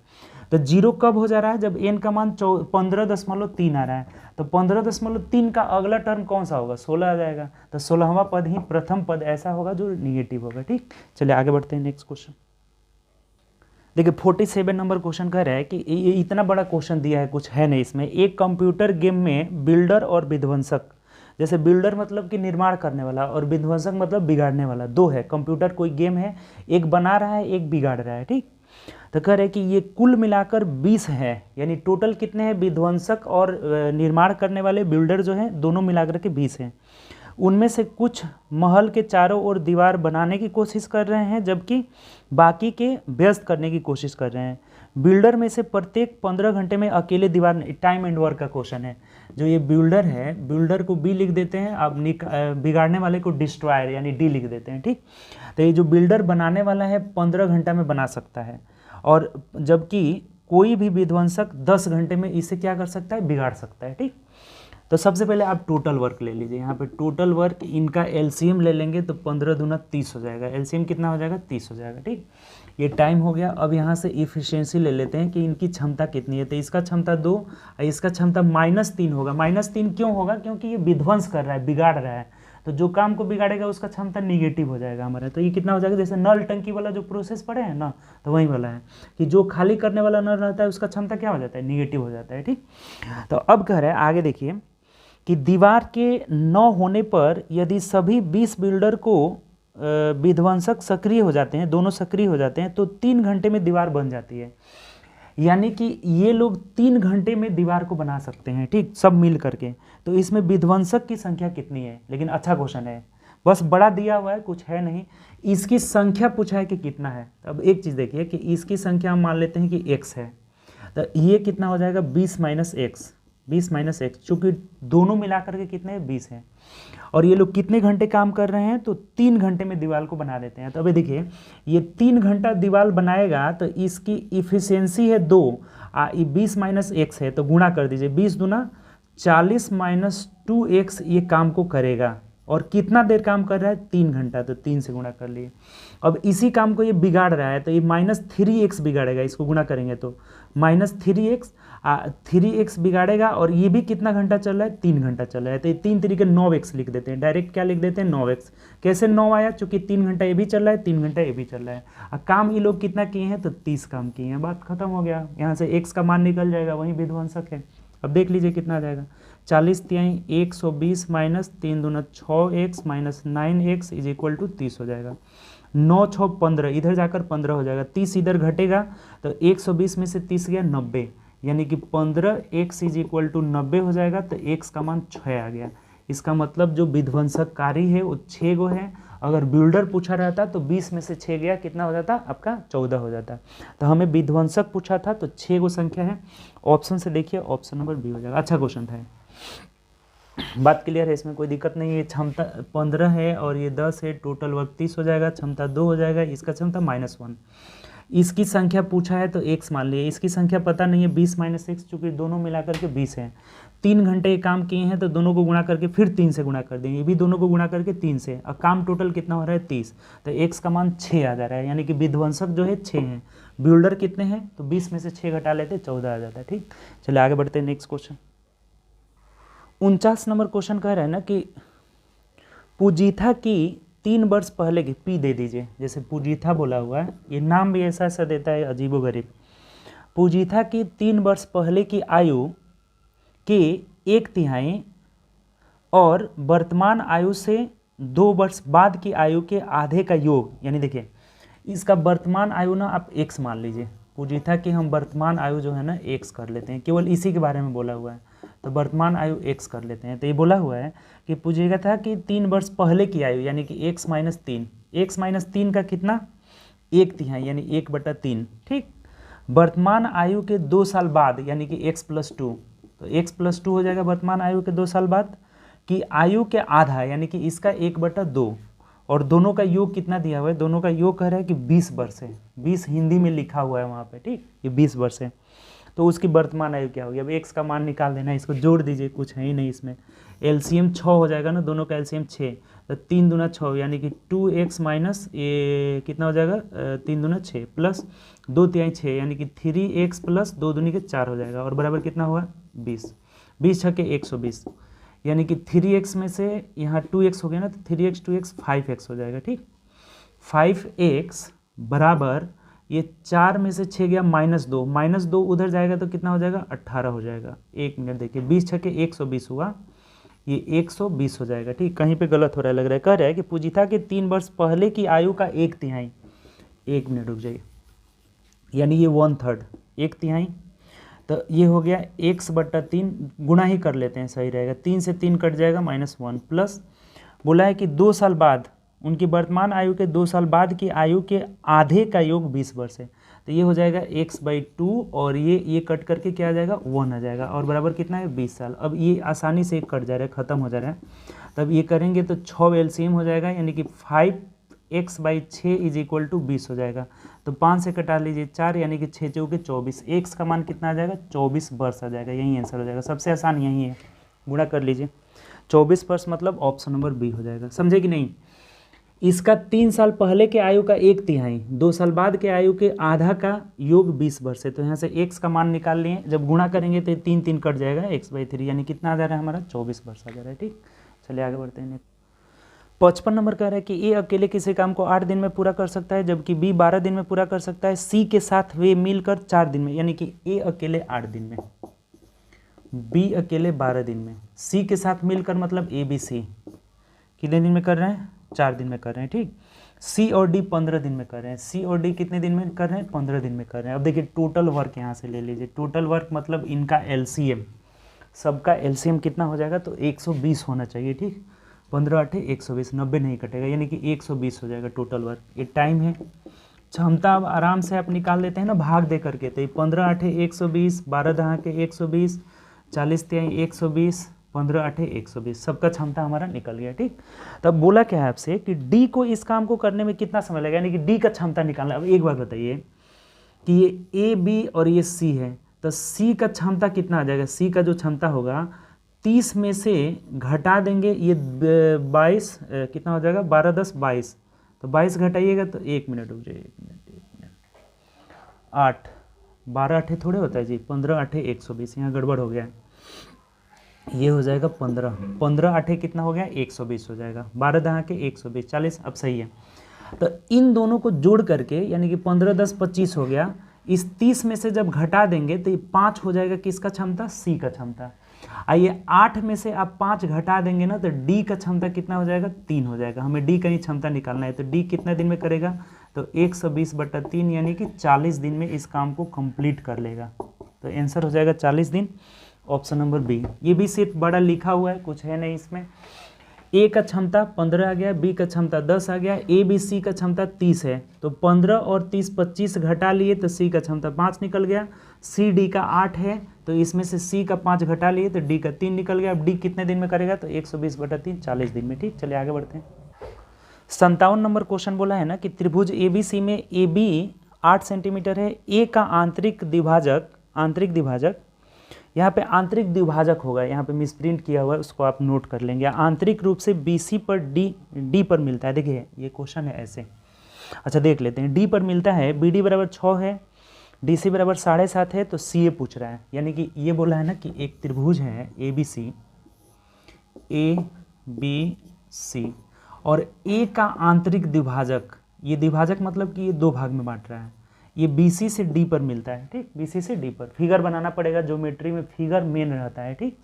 तो जीरो कब हो जा रहा है, जब n का मान 15.3 आ रहा है, तो 15.3 का अगला टर्म कौन सा होगा, 16 आ जाएगा। तो 16वां पद ही प्रथम पद ऐसा होगा जो निगेटिव होगा। ठीक, चलिए आगे बढ़ते हैं नेक्स्ट क्वेश्चन। देखिए 47 नंबर क्वेश्चन कह रहा है कि ये इतना बड़ा क्वेश्चन दिया है, कुछ है नहीं इसमें। एक कंप्यूटर गेम में बिल्डर और विध्वंसक, जैसे बिल्डर मतलब कि निर्माण करने वाला और विध्वंसक मतलब बिगाड़ने वाला, दो है। कंप्यूटर कोई गेम है, एक बना रहा है एक बिगाड़ रहा है। ठीक, तो कह रहे हैं कि ये कुल मिलाकर 20 है, यानी टोटल कितने हैं, विध्वंसक और निर्माण करने वाले बिल्डर जो हैं दोनों मिलाकर के 20 हैं। उनमें से कुछ महल के चारों ओर दीवार बनाने की कोशिश कर रहे हैं, जबकि बाकी के व्यस्त करने की कोशिश कर रहे हैं। बिल्डर में से प्रत्येक 15 घंटे में अकेले दीवार, टाइम एंड वर्क का क्वेश्चन है। जो ये बिल्डर है, बिल्डर को बी लिख देते हैं, अब बिगाड़ने वाले को डिस्ट्रॉयर यानी डी लिख देते हैं। ठीक, तो ये जो बिल्डर बनाने वाला है 15 घंटा में बना सकता है, और जबकि कोई भी विध्वंसक 10 घंटे में इसे क्या कर सकता है, बिगाड़ सकता है। ठीक, तो सबसे पहले आप टोटल वर्क ले लीजिए। यहाँ पे टोटल वर्क इनका एलसीएम ले लेंगे तो 15 दूना 30 हो जाएगा। एलसीएम कितना हो जाएगा, 30 हो जाएगा। ठीक, ये टाइम हो गया। अब यहाँ से इफिशियंसी ले लेते हैं कि इनकी क्षमता कितनी है। तो इसका क्षमता 2 और इसका क्षमता -3 होगा। -3 क्यों होगा, क्योंकि ये विध्वंस कर रहा है, बिगाड़ रहा है। तो जो काम को बिगाड़ेगा उसका क्षमता निगेटिव हो जाएगा हमारा। तो ये कितना हो जाएगा, जैसे नल टंकी वाला जो प्रोसेस पढ़े हैं ना, तो वही वाला है कि जो खाली करने वाला नल रहता है उसका क्षमता क्या हो जाता है, निगेटिव हो जाता है। ठीक, तो अब कह रहे हैं आगे देखिए कि दीवार के न होने पर यदि सभी 20 बिल्डर को विध्वंसक सक्रिय हो जाते हैं, दोनों सक्रिय हो जाते हैं, तो 3 घंटे में दीवार बन जाती है। यानी कि ये लोग 3 घंटे में दीवार को बना सकते हैं। ठीक, सब मिल करके। तो इसमें विध्वंसक की संख्या कितनी है, लेकिन अच्छा क्वेश्चन है, बस बड़ा दिया हुआ है, कुछ है नहीं। इसकी संख्या पूछा है कि कितना है। अब एक चीज़ देखिए कि इसकी संख्या हम मान लेते हैं कि x है, तो ये कितना हो जाएगा, 20 माइनस एक्स, चूँकि दोनों मिलाकर के कितने 20 हैं। और ये लोग कितने घंटे काम कर रहे हैं, तो 3 घंटे में दीवार को बना देते हैं। तो अभी देखिए ये 3 घंटा दीवार बनाएगा तो इसकी इफिशियंसी है 2, 20 माइनस एक्स है, तो गुणा कर दीजिए, 20 दूना 40 माइनस 2x ये काम को करेगा। और कितना देर काम कर रहा है, 3 घंटा, तो 3 से गुणा कर लिए। अब इसी काम को ये बिगाड़ रहा है तो ये -3x बिगाड़ेगा, इसको गुणा करेंगे तो -3x बिगाड़ेगा। और ये भी कितना घंटा चल रहा है, 3 घंटा चल रहा है। तो ये 3 तरीके 9x लिख देते हैं, डायरेक्ट क्या लिख देते हैं, 9x। कैसे 9 आया, चूंकि 3 घंटा ये भी चल रहा है, 3 घंटा ये भी चल रहा है। और काम ये लोग कितना किए हैं, तो 30 काम किए हैं। बात खत्म हो गया, यहाँ से x का मान निकल जाएगा, वही विध्वंसक है। अब देख लीजिए कितना आ जाएगा, 40 तिहाई 120 माइनस 3 दूना 6x minus 9x is equal to 30 हो जाएगा। 9 6 15, इधर जाकर 15 हो जाएगा, 30 इधर घटेगा तो 120 में से 30 गया 90, यानी कि 15x इज इक्वल टू 90 हो जाएगा। तो x का मान 6 आ गया। इसका मतलब जो विध्वंसककारी है वो 6 गो है। अगर बिल्डर पूछा रहता तो 20 में से 6 गया, कितना हो जाता, आपका 14 हो जाता। तो हमें विध्वंसक पूछा था तो 6 गो संख्या है। ऑप्शन से देखिए, ऑप्शन नंबर बी हो जाएगा। अच्छा क्वेश्चन था। बात क्लियर है, इसमें कोई दिक्कत नहीं है। क्षमता 15 है और ये 10 है, टोटल वर्क 30 हो जाएगा, क्षमता 2 हो जाएगा, इसका क्षमता -1। इसकी संख्या पूछा है तो x मान लिए, इसकी संख्या पता नहीं है 20 - x, चूँकि दोनों मिलाकर के 20 है। 3 घंटे ये काम किए हैं तो दोनों को गुणा करके फिर 3 से गुणा कर देंगे, ये भी दोनों को गुणा करके 3 से, और काम टोटल कितना हो रहा है 30, तो x का मान 6 आ जा रहा है, यानी कि विध्वंसक जो है 6 हैं, बिल्डर कितने हैं, तो 20 में से 6 घटा लेते 14 आ जाता है। ठीक, चलिए आगे बढ़ते हैं नेक्स्ट क्वेश्चन। 49 नंबर क्वेश्चन कह रहा है ना कि पूजीथा की 3 वर्ष पहले की, पी दे दीजिए, जैसे पूजीथा बोला हुआ है, ये नाम भी ऐसा ऐसा देता है अजीबोगरीब। पूजीथा की 3 वर्ष पहले की आयु के 1/3 और वर्तमान आयु से 2 वर्ष बाद की आयु के आधे का योग, यानी देखिए इसका वर्तमान आयु ना आप x मान लीजिए, पूजीथा की हम वर्तमान आयु जो है ना x कर लेते हैं, केवल इसी के बारे में बोला हुआ है, तो वर्तमान आयु x कर लेते हैं। तो ये बोला हुआ है कि पूजीथा की 3 वर्ष पहले की आयु, यानी कि x - 3, x - 3 का कितना 1/3, यानी 1/3। ठीक, वर्तमान आयु के 2 साल बाद, यानी कि x + 2, तो x + 2 हो जाएगा वर्तमान आयु के 2 साल बाद की आयु के आधा, यानी कि इसका 1/2, और दोनों का योग कितना दिया हुआ है, दोनों का योग कह रहा है कि 20 वर्ष है, 20 हिंदी में लिखा हुआ है वहाँ पे। ठीक, ये 20 वर्ष है, तो उसकी वर्तमान आयु क्या होगी। अब x का मान निकाल देना, इसको जोड़ दीजिए, कुछ है ही नहीं इसमें, एलसीएम 6 हो जाएगा ना, दोनों का एलसीएम 6, तो 3 दूना 6, यानी कि 2x माइनस ये कितना हो जाएगा 3 दूना 6 प्लस 2 तिहाई 6, यानी कि 3x प्लस 2 दूनी के 4 हो जाएगा, और बराबर कितना हुआ 20, 20 छके 120, यानी कि 3x में से यहाँ 2x हो गया ना, तो 3x 2x 5x हो जाएगा। ठीक, 5x बराबर ये 4 में से 6 गया -2 उधर जाएगा तो कितना हो जाएगा 18 हो जाएगा। 1 मिनट देखिए, 20 छके 120 हुआ, ये 120 हो जाएगा। ठीक, कहीं पे गलत हो रहा है लग रहा है, कह रहा है कि पूजीथा के 3 वर्ष पहले की आयु का 1/3, 1 मिनट रुक जाइए, यानी ये 1/3, 1/3, तो ये हो गया x/3, गुणा ही कर लेते हैं सही रहेगा, 3 से 3 कट जाएगा -1, प्लस बोला है कि 2 साल बाद, उनकी वर्तमान आयु के 2 साल बाद की आयु के आधे का योग 20 वर्ष है, तो ये हो जाएगा x/2, और ये कट करके क्या आ जाएगा 1 आ जाएगा, और बराबर कितना है 20 साल। अब ये आसानी से कट जा रहा है, ख़त्म हो जा रहा है, तब ये करेंगे तो 6 एलसीएम हो जाएगा, यानी कि 5x/6 = 20 हो जाएगा, तो 5 से कटा लीजिए 4, यानी कि 6 चौके 24, x का मान कितना आ जाएगा 24 वर्ष आ जाएगा, यही आंसर हो जाएगा, सबसे आसान यही है, गुणा कर लीजिए, 24 वर्ष मतलब ऑप्शन नंबर बी हो जाएगा। समझे कि नहीं, इसका 3 साल पहले के आयु का 1/3, 2 साल बाद के आयु के आधा का योग 20 वर्ष है, तो यहाँ से x का मान निकाल लिए, जब गुणा करेंगे तो 3 कट जाएगा, x/3, यानी कितना आ जा रहा है हमारा 24 वर्ष आ जा रहा है। ठीक, चलिए आगे बढ़ते हैं। 55 नंबर कह रहा है कि ए अकेले किसी काम को 8 दिन में पूरा कर सकता है, जबकि बी 12 दिन में पूरा कर सकता है, सी के साथ वे मिलकर 4 दिन में, यानी कि ए अकेले 8 दिन में, बी अकेले 12 दिन में, सी के साथ मिलकर मतलब ए बी सी कितने दिन में कर रहे हैं 4 दिन में कर रहे हैं। ठीक, सी और डी 15 दिन में कर रहे हैं, सी और डी कितने दिन में कर रहे हैं 15 दिन में कर रहे हैं। अब देखिए टोटल वर्क यहाँ से ले लीजिए, टोटल वर्क मतलब इनका एलसीएम, सबका एलसीएम कितना हो जाएगा, तो 120 होना चाहिए। ठीक, 15 8 120, 90 नहीं कटेगा, यानी कि 120 हो जाएगा टोटल वर्क। ये टाइम है, क्षमता अब आराम से आप निकाल लेते हैं ना भाग दे करके, तो 15 8 120, 12 10 के 120, 40 3 120, 15 8 120, सबका क्षमता हमारा निकल गया। ठीक, तब बोला क्या है आपसे कि डी को इस काम को करने में कितना समय लगेगा, यानी कि डी का क्षमता निकालना। अब एक बात बताइए कि ये ए बी और ये सी है, तो सी का क्षमता कितना आ जाएगा, सी का जो क्षमता होगा 30 में से घटा देंगे ये 22, कितना हो जाएगा 12 10 22, तो 22 घटाइएगा तो 1 मिनट रुक जाइए, 1 मिनट 8 12 8 थोड़े होता है जी, 15 8 120, यहाँ गड़बड़ हो गया, ये हो जाएगा 15 8 कितना हो गया 120 हो जाएगा, 12 10 के 120, 40, अब सही है। तो इन दोनों को जोड़ करके यानी कि 15 10 25 हो गया, इस 30 में से जब घटा देंगे तो ये 5 हो जाएगा, किसका क्षमता, सी का क्षमता। आइए 8 में से आप 5 घटा देंगे ना, तो डी का क्षमता कितना हो जाएगा 3 हो जाएगा। हमें डी का ही क्षमता निकालना है, तो डी कितने दिन में करेगा, तो 120/3, यानी कि 40 दिन में इस काम को कंप्लीट कर लेगा, तो आंसर हो जाएगा 40 दिन, ऑप्शन नंबर बी। ये भी सिर्फ बड़ा लिखा हुआ है, कुछ है नहीं इसमें। ए का क्षमता 15 आ गया, बी का क्षमता 10 आ गया, ए बी सी का क्षमता 30 है, तो 15 और 30 25 घटा लिए तो सी का क्षमता 5 निकल गया, सी डी का 8 है तो इसमें से सी का 5 घटा लिए तो डी का 3 निकल गया। अब डी कितने दिन में करेगा तो 120/3 40 दिन में। ठीक, चलिए आगे बढ़ते हैं। 57 नंबर क्वेश्चन बोला है ना कि त्रिभुज ए बी सी में ए बी 8 सेंटीमीटर है, ए का आंतरिक द्विभाजक यहाँ पे आंतरिक द्विभाजक होगा, यहाँ पे मिसप्रिंट किया हुआ है उसको आप नोट कर लेंगे, आंतरिक रूप से BC पर डी पर मिलता है। देखिए ये क्वेश्चन है ऐसे। अच्छा देख लेते हैं, डी पर मिलता है, BD बराबर 6 है, DC बराबर 7.5 है, तो CA पूछ रहा है। यानी कि ये बोला है ना कि एक त्रिभुज है ABC और A का आंतरिक द्विभाजक, ये द्विभाजक मतलब कि ये दो भाग में बांट रहा है, ये BC से D पर मिलता है। ठीक, BC से D पर फिगर बनाना पड़ेगा, ज्योमेट्री में फिगर मेन रहता है। ठीक,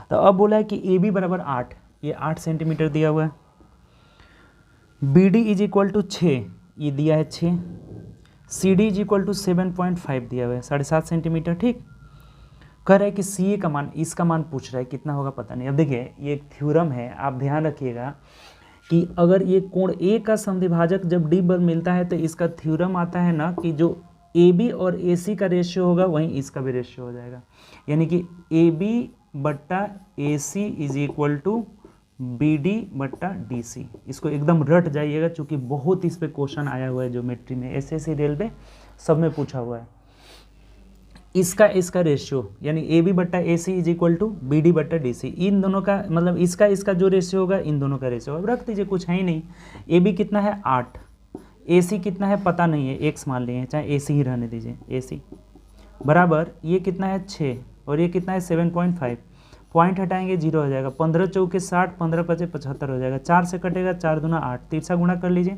तो अब बोला है कि AB बराबर 8, ये 8 सेंटीमीटर दिया हुआ है, BD इज इक्वल टू 6, ये दिया है 6, CD इज इक्वल टू 7.5 दिया हुआ है, 7.5 सेंटीमीटर। ठीक, कह रहा है कि CA का मान, इसका मान पूछ रहा है, कितना होगा पता नहीं। अब देखिए ये एक थ्योरम है, आप ध्यान रखिएगा कि अगर ये कोण A का समद्विभाजक जब D पर मिलता है तो इसका थ्योरम आता है ना कि जो AB और AC का रेशियो होगा वहीं इसका भी रेशियो हो जाएगा, यानी कि AB/AC is equal to BD/DC। इसको एकदम रट जाइएगा क्योंकि बहुत इस पे क्वेश्चन आया हुआ है ज्योमेट्री में, SSC रेलवे सब में पूछा हुआ है। इसका रेशियो यानी AB/AC is equal to BD/DC, इन दोनों का मतलब इसका जो रेशियो होगा इन दोनों का रेशियो। अब रख दीजिए, कुछ है ही नहीं। AB कितना है 8, AC कितना है पता नहीं है, x मान लिए, चाहे AC ही रहने दीजिए, AC बराबर ये कितना है 6 और ये कितना है 7.5, पॉइंट हटाएंगे 0 हो जाएगा, 15 चौके 60, 15 पचे 75 हो जाएगा, 4 से कटेगा, 4 दूना 8, तिरछा गुणा कर लीजिए,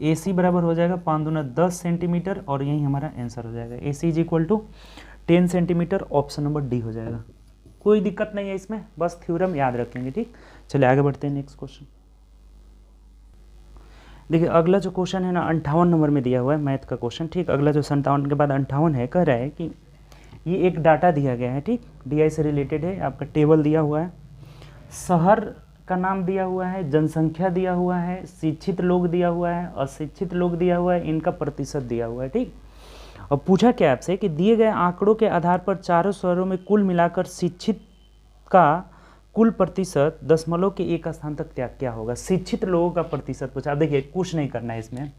AC बराबर हो जाएगा 5 दूना 10 सेंटीमीटर और यही हमारा आंसर हो जाएगा। AC is equal to 10 centimetre, option number D हो जाएगा। कोई दिक्कत नहीं है इसमें, बस थ्योरम याद रखेंगे। ठीक, चलिए आगे बढ़ते हैं नेक्स्ट क्वेश्चन। देखिए अगला जो क्वेश्चन है ना 58 नंबर में दिया हुआ है मैथ का क्वेश्चन। ठीक, अगला जो 57 के बाद 58 है, कह रहा है कि ये एक डाटा दिया गया है। ठीक, DI से रिलेटेड है, आपका टेबल दिया हुआ है, शहर का नाम दिया हुआ है, जनसंख्या दिया हुआ है, शिक्षित लोग दिया हुआ है, अशिक्षित लोग दिया हुआ है, इनका प्रतिशत दिया हुआ है। ठीक, और पूछा क्या आपसे कि दिए गए आंकड़ों के आधार पर चारों शहरों में कुल मिलाकर शिक्षित का कुल प्रतिशत दशमलव के एक स्थान तक क्या होगा। शिक्षित लोगों का प्रतिशत पूछा। अब देखिए कुछ नहीं करना है इसमें,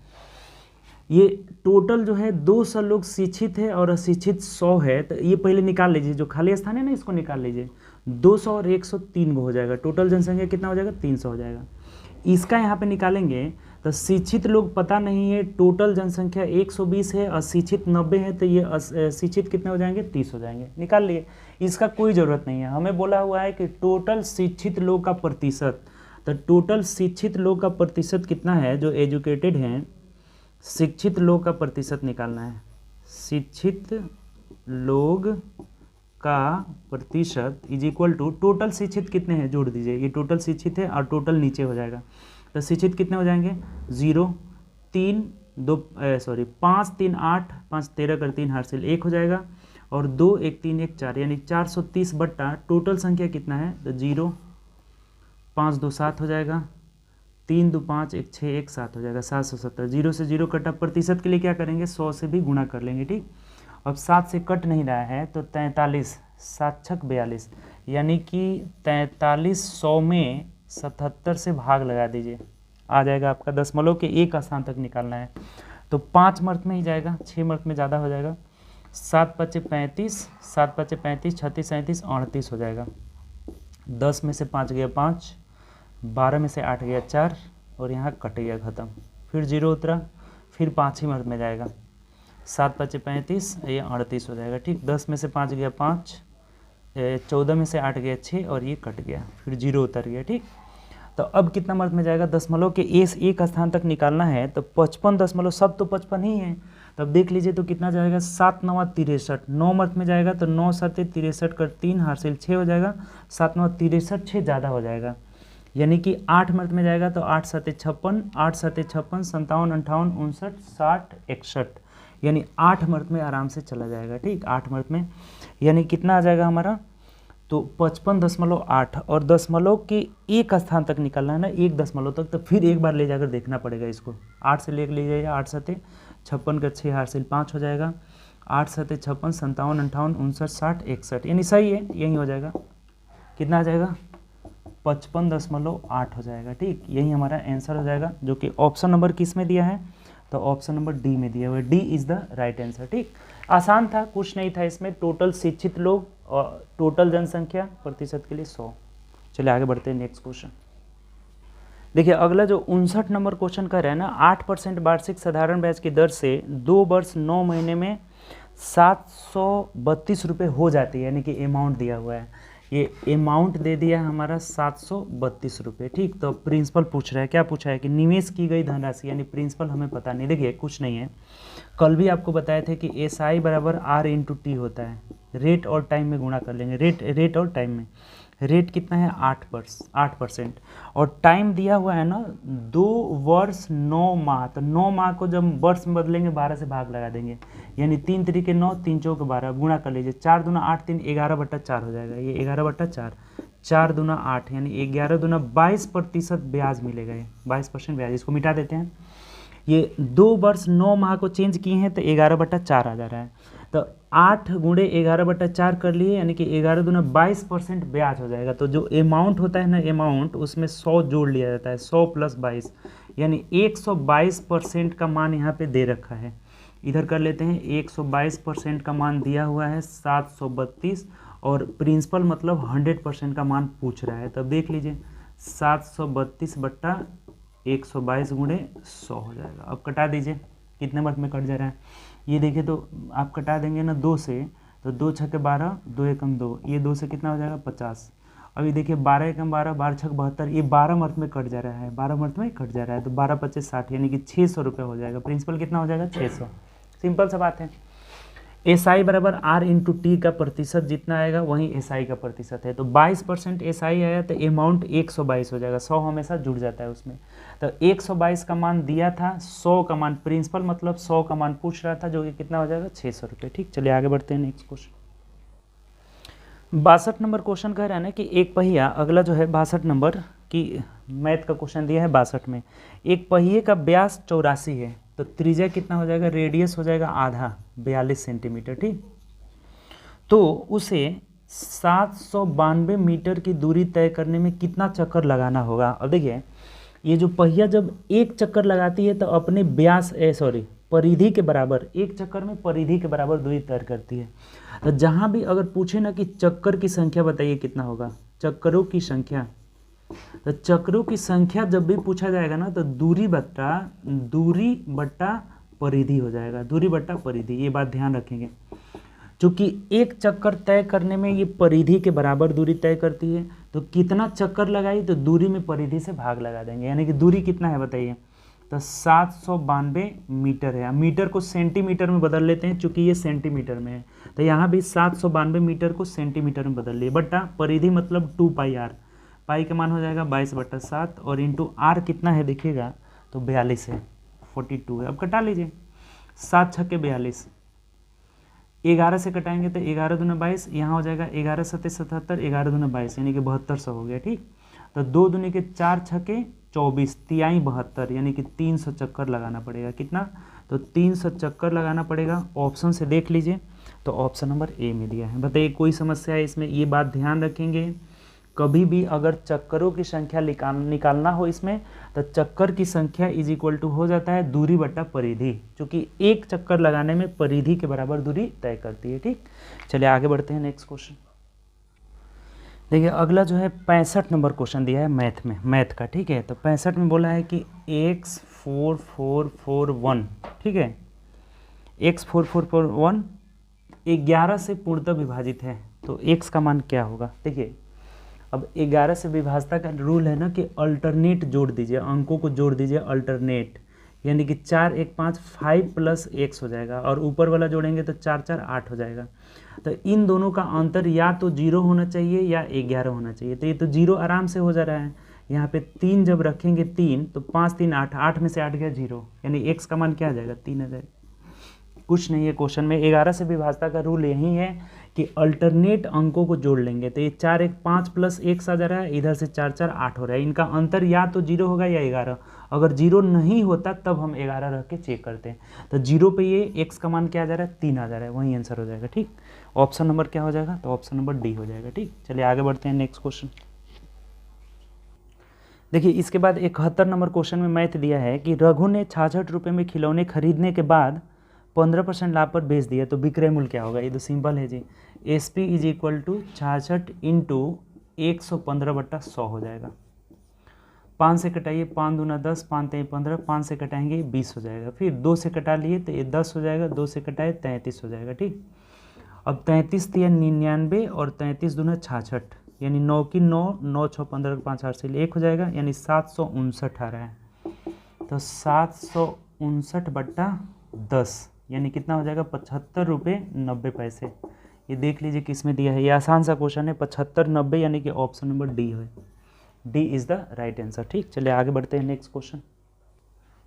ये टोटल जो है 200 लोग शिक्षित है और अशिक्षित 100 है, तो ये पहले निकाल लीजिए, जो खाली स्थान है ना इसको निकाल लीजिए, 200 और 103 हो जाएगा, टोटल जनसंख्या कितना हो जाएगा 300 हो जाएगा। इसका यहाँ पे निकालेंगे तो शिक्षित लोग पता नहीं है, टोटल जनसंख्या 120 है, अशिक्षित 90 है, तो ये शिक्षित कितने हो जाएंगे 30 हो जाएंगे, निकाल लिए। इसका कोई ज़रूरत नहीं है, हमें बोला हुआ है कि टोटल शिक्षित लोग का प्रतिशत, तो टोटल शिक्षित लोग का प्रतिशत कितना है, जो एजुकेटेड हैं शिक्षित लोग का प्रतिशत निकालना है। शिक्षित लोग का प्रतिशत इज इक्वल टू टोटल शिक्षित कितने हैं जोड़ दीजिए, ये टोटल शिक्षित है और टोटल नीचे हो जाएगा, तो शिक्षित कितने हो जाएंगे 0 3 2 सॉरी 5 3 8 5 13 कर 3 हासिल 1 हो जाएगा और 2 1 3 1 4 यानी 430 बट्टा टोटल संख्या कितना है, तो 0 5 2 7 हो जाएगा, 3 2 5 1 6 1 7 हो जाएगा, 770। 0 से 0 कटा, प्रतिशत के लिए क्या करेंगे 100 से भी गुणा कर लेंगे। ठीक, अब 7 से कट नहीं रहा है तो 43 7 छक 42 यानी कि 43 100 में 77 से भाग लगा दीजिए, आ जाएगा आपका दशमलव के एक स्थान तक निकालना है, तो 5 मर्थ में ही जाएगा, 6 मर्थ में ज़्यादा हो जाएगा, 7 पचे 35 7 पचे 35 36 37 38 हो जाएगा, 10 में से 5 गया 5, 12 में से 8 गया 4 और यहाँ कट गया ख़त्म, फिर 0 उतरा, फिर 5 ही मर्थ में जाएगा, 7 पचे 35 ये 38 हो जाएगा। ठीक, 10 में से 5 गया 5, 14 में से 8 गया 6 और ये कट गया, फिर 0 उतर गया। ठीक, तो अब कितना मर्थ में जाएगा, दशमलव के एक स्थान तक निकालना है, तो 55 दशमलव, सब तो 55 ही है, तो अब देख लीजिए तो कितना जाएगा 7 9 63, 9 मर्थ में जाएगा तो 9 7 63 कर 3 हासिल 6 हो जाएगा, 7 9 63 6 ज़्यादा हो जाएगा, यानी कि 8 मर्थ में जाएगा तो 8 7 56 8 7 56 57 58 59 60 61 यानी 8 मर्थ में आराम से चला जाएगा। ठीक, 8 मर्थ में यानी कितना आ जाएगा हमारा तो 55.8 और दशमलव के एक स्थान तक निकलना है ना, 1 दशमलव तक, तो फिर एक बार ले जाकर देखना पड़ेगा इसको। 8 से ले जाइए, 8 सते 56 का 6 8 से 5 हो जाएगा, 8 सते 56, 57, 58, 59, 60, 61, यानी सही है, यही हो जाएगा। कितना आ जाएगा? 55.8 हो जाएगा। ठीक, यही हमारा आंसर हो जाएगा, जो कि ऑप्शन नंबर किस में दिया है? तो ऑप्शन नंबर डी में दिया हुआ है। D is the right answer. ठीक, आसान था, कुछ नहीं था इसमें। टोटल शिक्षित लोग और टोटल जनसंख्या प्रतिशत के लिए 100। चलिए आगे बढ़ते हैं नेक्स्ट क्वेश्चन। देखिए अगला जो 59 नंबर क्वेश्चन का रहा है ना, 8% वार्षिक साधारण ब्याज की दर से 2 वर्ष 9 महीने में 732 रुपये हो जाती है, यानी कि अमाउंट दिया हुआ है। ये अमाउंट दे दिया है हमारा 732 रुपये। ठीक, तो प्रिंसिपल पूछ रहा है, क्या पूछा है कि निवेश की गई धनराशि, यानी प्रिंसिपल हमें पता नहीं। देखिए कुछ नहीं है, कल भी आपको बताए थे कि SI बराबर R/T होता है, रेट और टाइम में गुणा कर लेंगे। रेट और टाइम में, रेट कितना है? 8%, और टाइम दिया हुआ है ना 2 वर्ष 9 माह। तो 9 माह को जब वर्ष में बदलेंगे 12 से भाग लगा देंगे, यानी 3 तरीके 9, 3 चौके 12, गुणा कर लीजिए। 4 दूना 8, 3 11/4 हो जाएगा। ये 11/4, 4 दूना 8, यानी 11 दूना 22% ब्याज मिलेगा। ये 22% ब्याज, इसको मिटा देते हैं। ये 2 वर्ष 9 माह को चेंज किए हैं तो 11/4 आ जा रहा है। तो 8 गुणे 11/4 कर लिए, यानी कि 11 दूना 22% ब्याज हो जाएगा। तो जो अमाउंट होता है ना, अमाउंट उसमें 100 जोड़ लिया जाता है, 100 + 22, यानी 122% का मान यहाँ पे दे रखा है। इधर कर लेते हैं, 122% का मान दिया हुआ है 732, और प्रिंसिपल मतलब 100% का मान पूछ रहा है। तब देख लीजिए 732/122 गुणे 100 हो जाएगा। अब कटा दीजिए, कितने वर्ष में कट जा रहा है ये देखिए। तो आप कटा देंगे ना 2 से, तो 2 छक्के 12, 2 एकम 2, ये 2 से कितना हो जाएगा? 50। अभी देखिए 12 एकम 12, 12 छक 72, ये 12 मंथ में कट जा रहा है, 12 मंथ में कट जा रहा है। तो 12 × 25 = 60, यानी कि 600 रुपये हो जाएगा। प्रिंसिपल कितना हो जाएगा? 600। सिंपल सा बात है। SI बराबर R/T का प्रतिशत जितना आएगा वही SI का प्रतिशत है। तो 22% SI आया तो अमाउंट 122 हो जाएगा। 100 हमेशा जुड़ जाता है उसमें। तो 122 का मान दिया था, 100 का मान प्रिंसिपल मतलब 100 का मान पूछ रहा था, जो कि कितना हो जाएगा? 600 रुपये। ठीक, चलिए आगे बढ़ते हैं नेक्स्ट क्वेश्चन। 62 नंबर क्वेश्चन कह रहा है ना कि एक पहिया, अगला जो है 62 नंबर की मैथ का क्वेश्चन दिया है 62 में। एक पहिए का व्यास 84 है, तो त्रिज्या कितना हो जाएगा? रेडियस हो जाएगा आधा, 42 सेंटीमीटर। ठीक, तो उसे 792 मीटर की दूरी तय करने में कितना चक्कर लगाना होगा? अब देखिए ये जो पहिया जब एक चक्कर लगाती है तो अपने व्यास परिधि के बराबर, एक चक्कर में परिधि के बराबर दूरी तय करती है। तो जहाँ भी अगर पूछे ना कि चक्कर की संख्या बताइए कितना होगा, चक्करों की संख्या, तो चक्रों की संख्या जब भी पूछा जाएगा ना तो दूरी बट्टा परिधि हो जाएगा। दूरी बट्टा परिधि, ये बात ध्यान रखेंगे। चूंकि एक चक्कर तय करने में ये परिधि के बराबर दूरी तय करती है, तो कितना चक्कर लगाई तो दूरी में परिधि से भाग लगा देंगे, यानी कि दूरी कितना है बताइए? तो 792 मीटर है। मीटर को सेंटीमीटर में बदल लेते हैं, चूंकि ये सेंटीमीटर में है तो यहाँ भी 792 मीटर को सेंटीमीटर में बदल लिए, बट्टा परिधि मतलब 2πr, पाई का मान हो जाएगा 22/7, और इंटू r कितना है देखिएगा तो 42 है, 42 है। अब कटा लीजिए, 7 छक्के 42, 11 से कटाएंगे तो 11 दूना 22, यहाँ हो जाएगा 11 सत्ते 77, 11 दूना 22, यानी कि 7200 हो गया। ठीक, तो 2 दूनी के 4 छक्के 24, तिहाई 72, यानी कि 300 चक्कर लगाना पड़ेगा। कितना? तो 300 चक्कर लगाना पड़ेगा। ऑप्शन से देख लीजिए, तो ऑप्शन नंबर ए में दिया है। बताइए कोई समस्या है इसमें? ये बात ध्यान रखेंगे, कभी भी अगर चक्करों की संख्या निकालना हो इसमें, तो चक्कर की संख्या = हो जाता है दूरी बट्टा परिधि, क्योंकि एक चक्कर लगाने में परिधि के बराबर दूरी तय करती है। ठीक, चलिए आगे बढ़ते हैं नेक्स्ट क्वेश्चन। देखिए अगला जो है 65 नंबर क्वेश्चन दिया है मैथ का। ठीक है, तो 65 में बोला है कि x4441, ठीक है, x4441 11 से पूर्णतः विभाजित है, तो x का मान क्या होगा? देखिए अब 11 से विभाजता का रूल है ना कि अल्टरनेट जोड़ दीजिए, अंकों को जोड़ दीजिए अल्टरनेट, यानी कि 4 1 5 5 + x हो जाएगा, और ऊपर वाला जोड़ेंगे तो 4 4 8 हो जाएगा। तो इन दोनों का अंतर या तो 0 होना चाहिए या 11 होना चाहिए। तो ये तो 0 आराम से हो जा रहा है। यहाँ पे 3 जब रखेंगे 3, तो 5 3 8, 8 में से 8 गया 0, यानी x का मान क्या आ जाएगा? 3 आ जाएगा। कुछ नहीं है क्वेश्चन में, 11 से विभाजता का रूल यही है कि अल्टरनेट अंकों को जोड़ लेंगे तो ये 4 1 5 प्लस 1 आ जा रहा है, इधर से 4 4 8 हो रहा है। इनका अंतर या तो 0 होगा या 11। अगर 0 नहीं होता तब हम 11 रख के चेक करते हैं। तो 0 पे ये x का मान क्या आ जा रहा है, 3 आ जा रहा है, वही आंसर हो जाएगा। ठीक, ऑप्शन नंबर क्या हो जाएगा, तो ऑप्शन नंबर डी हो जाएगा। ठीक, चलिए आगे बढ़ते हैं नेक्स्ट क्वेश्चन। देखिए इसके बाद 71 नंबर क्वेश्चन में मैथ दिया है कि रघु ने 66 रुपये में खिलौने खरीदने के बाद 15% लाभ पर बेच दिया तो विक्रय मूल्य क्या होगा। ये तो सिंपल है जी, S P is equal to 66 into 115/100 हो जाएगा। 5 से कटाइए, 5 दूना 10, 5 3 15, 5 से कटाएंगे 20 हो जाएगा। फिर 2 से कटा लिए तो ये 10 हो जाएगा, 2 से कटाए 33 हो जाएगा। ठीक, अब 33 या 99 और 33 दूना 66, यानी 9 की 9, 9 6 15 5 8 से 1 हो जाएगा, यानी 759 आ रहा है। तो 759/10 यानी कितना हो जाएगा, 75 रुपये 90 पैसे। ये देख लीजिए किसमें दिया है, ये आसान सा क्वेश्चन है, 75 90 यानी कि ऑप्शन नंबर डी है, D is the right answer. ठीक, चलिए आगे बढ़ते हैं नेक्स्ट क्वेश्चन।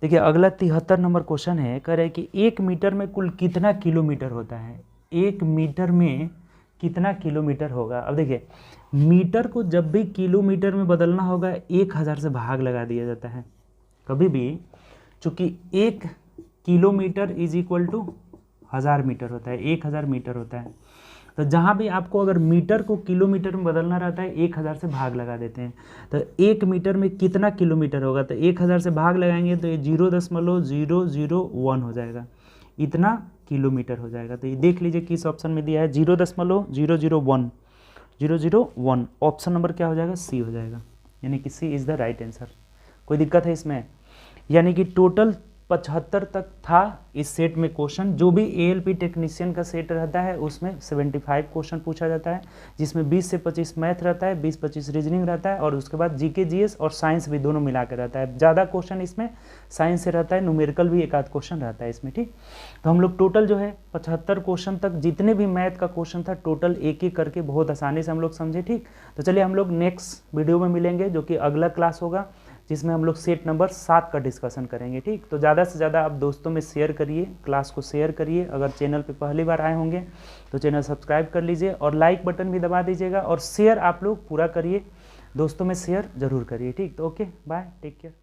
देखिए अगला 73 नंबर क्वेश्चन है, कह रहे हैं कि 1 मीटर में कुल कितना किलोमीटर होता है। 1 मीटर में कितना किलोमीटर होगा। अब देखिए मीटर को जब भी किलोमीटर में बदलना होगा 1000 से भाग लगा दिया जाता है कभी भी, चूँकि 1 kilometre is equal to 1000 metre होता है, 1000 मीटर होता है। तो जहाँ भी आपको अगर मीटर को किलोमीटर में बदलना रहता है 1000 से भाग लगा देते हैं। तो 1 मीटर में कितना किलोमीटर होगा, तो 1000 से भाग लगाएंगे तो ये 0.001 हो जाएगा, इतना किलोमीटर हो जाएगा। तो ये देख लीजिए किस ऑप्शन में दिया है, 0.001 ऑप्शन नंबर क्या हो जाएगा, सी हो जाएगा, यानी कि सी इज़ द राइट आंसर। कोई दिक्कत है इसमें, यानी कि टोटल 75 तक था इस सेट में क्वेश्चन। जो भी एएलपी टेक्नीशियन का सेट रहता है उसमें 75 क्वेश्चन पूछा जाता है, जिसमें 20 से 25 मैथ रहता है, 20-25 रीजनिंग रहता है, और उसके बाद जीके जीएस और साइंस भी दोनों मिला के रहता है। ज़्यादा क्वेश्चन इसमें साइंस से रहता है, न्यूमेरिकल भी एक आध क्वेश्चन रहता है इसमें। ठीक, तो हम लोग टोटल जो है 75 क्वेश्चन तक जितने भी मैथ का क्वेश्चन था टोटल एक एक करके बहुत आसानी से हम लोग समझे। ठीक, तो चलिए हम लोग नेक्स्ट वीडियो में मिलेंगे, जो कि अगला क्लास होगा, जिसमें हम लोग सेट नंबर 7 का डिस्कशन करेंगे। ठीक, तो ज़्यादा से ज़्यादा आप दोस्तों में शेयर करिए, क्लास को शेयर करिए। अगर चैनल पे पहली बार आए होंगे तो चैनल सब्सक्राइब कर लीजिए और लाइक बटन भी दबा दीजिएगा, और शेयर आप लोग पूरा करिए, दोस्तों में शेयर ज़रूर करिए। ठीक, तो ओके बाय, टेक केयर।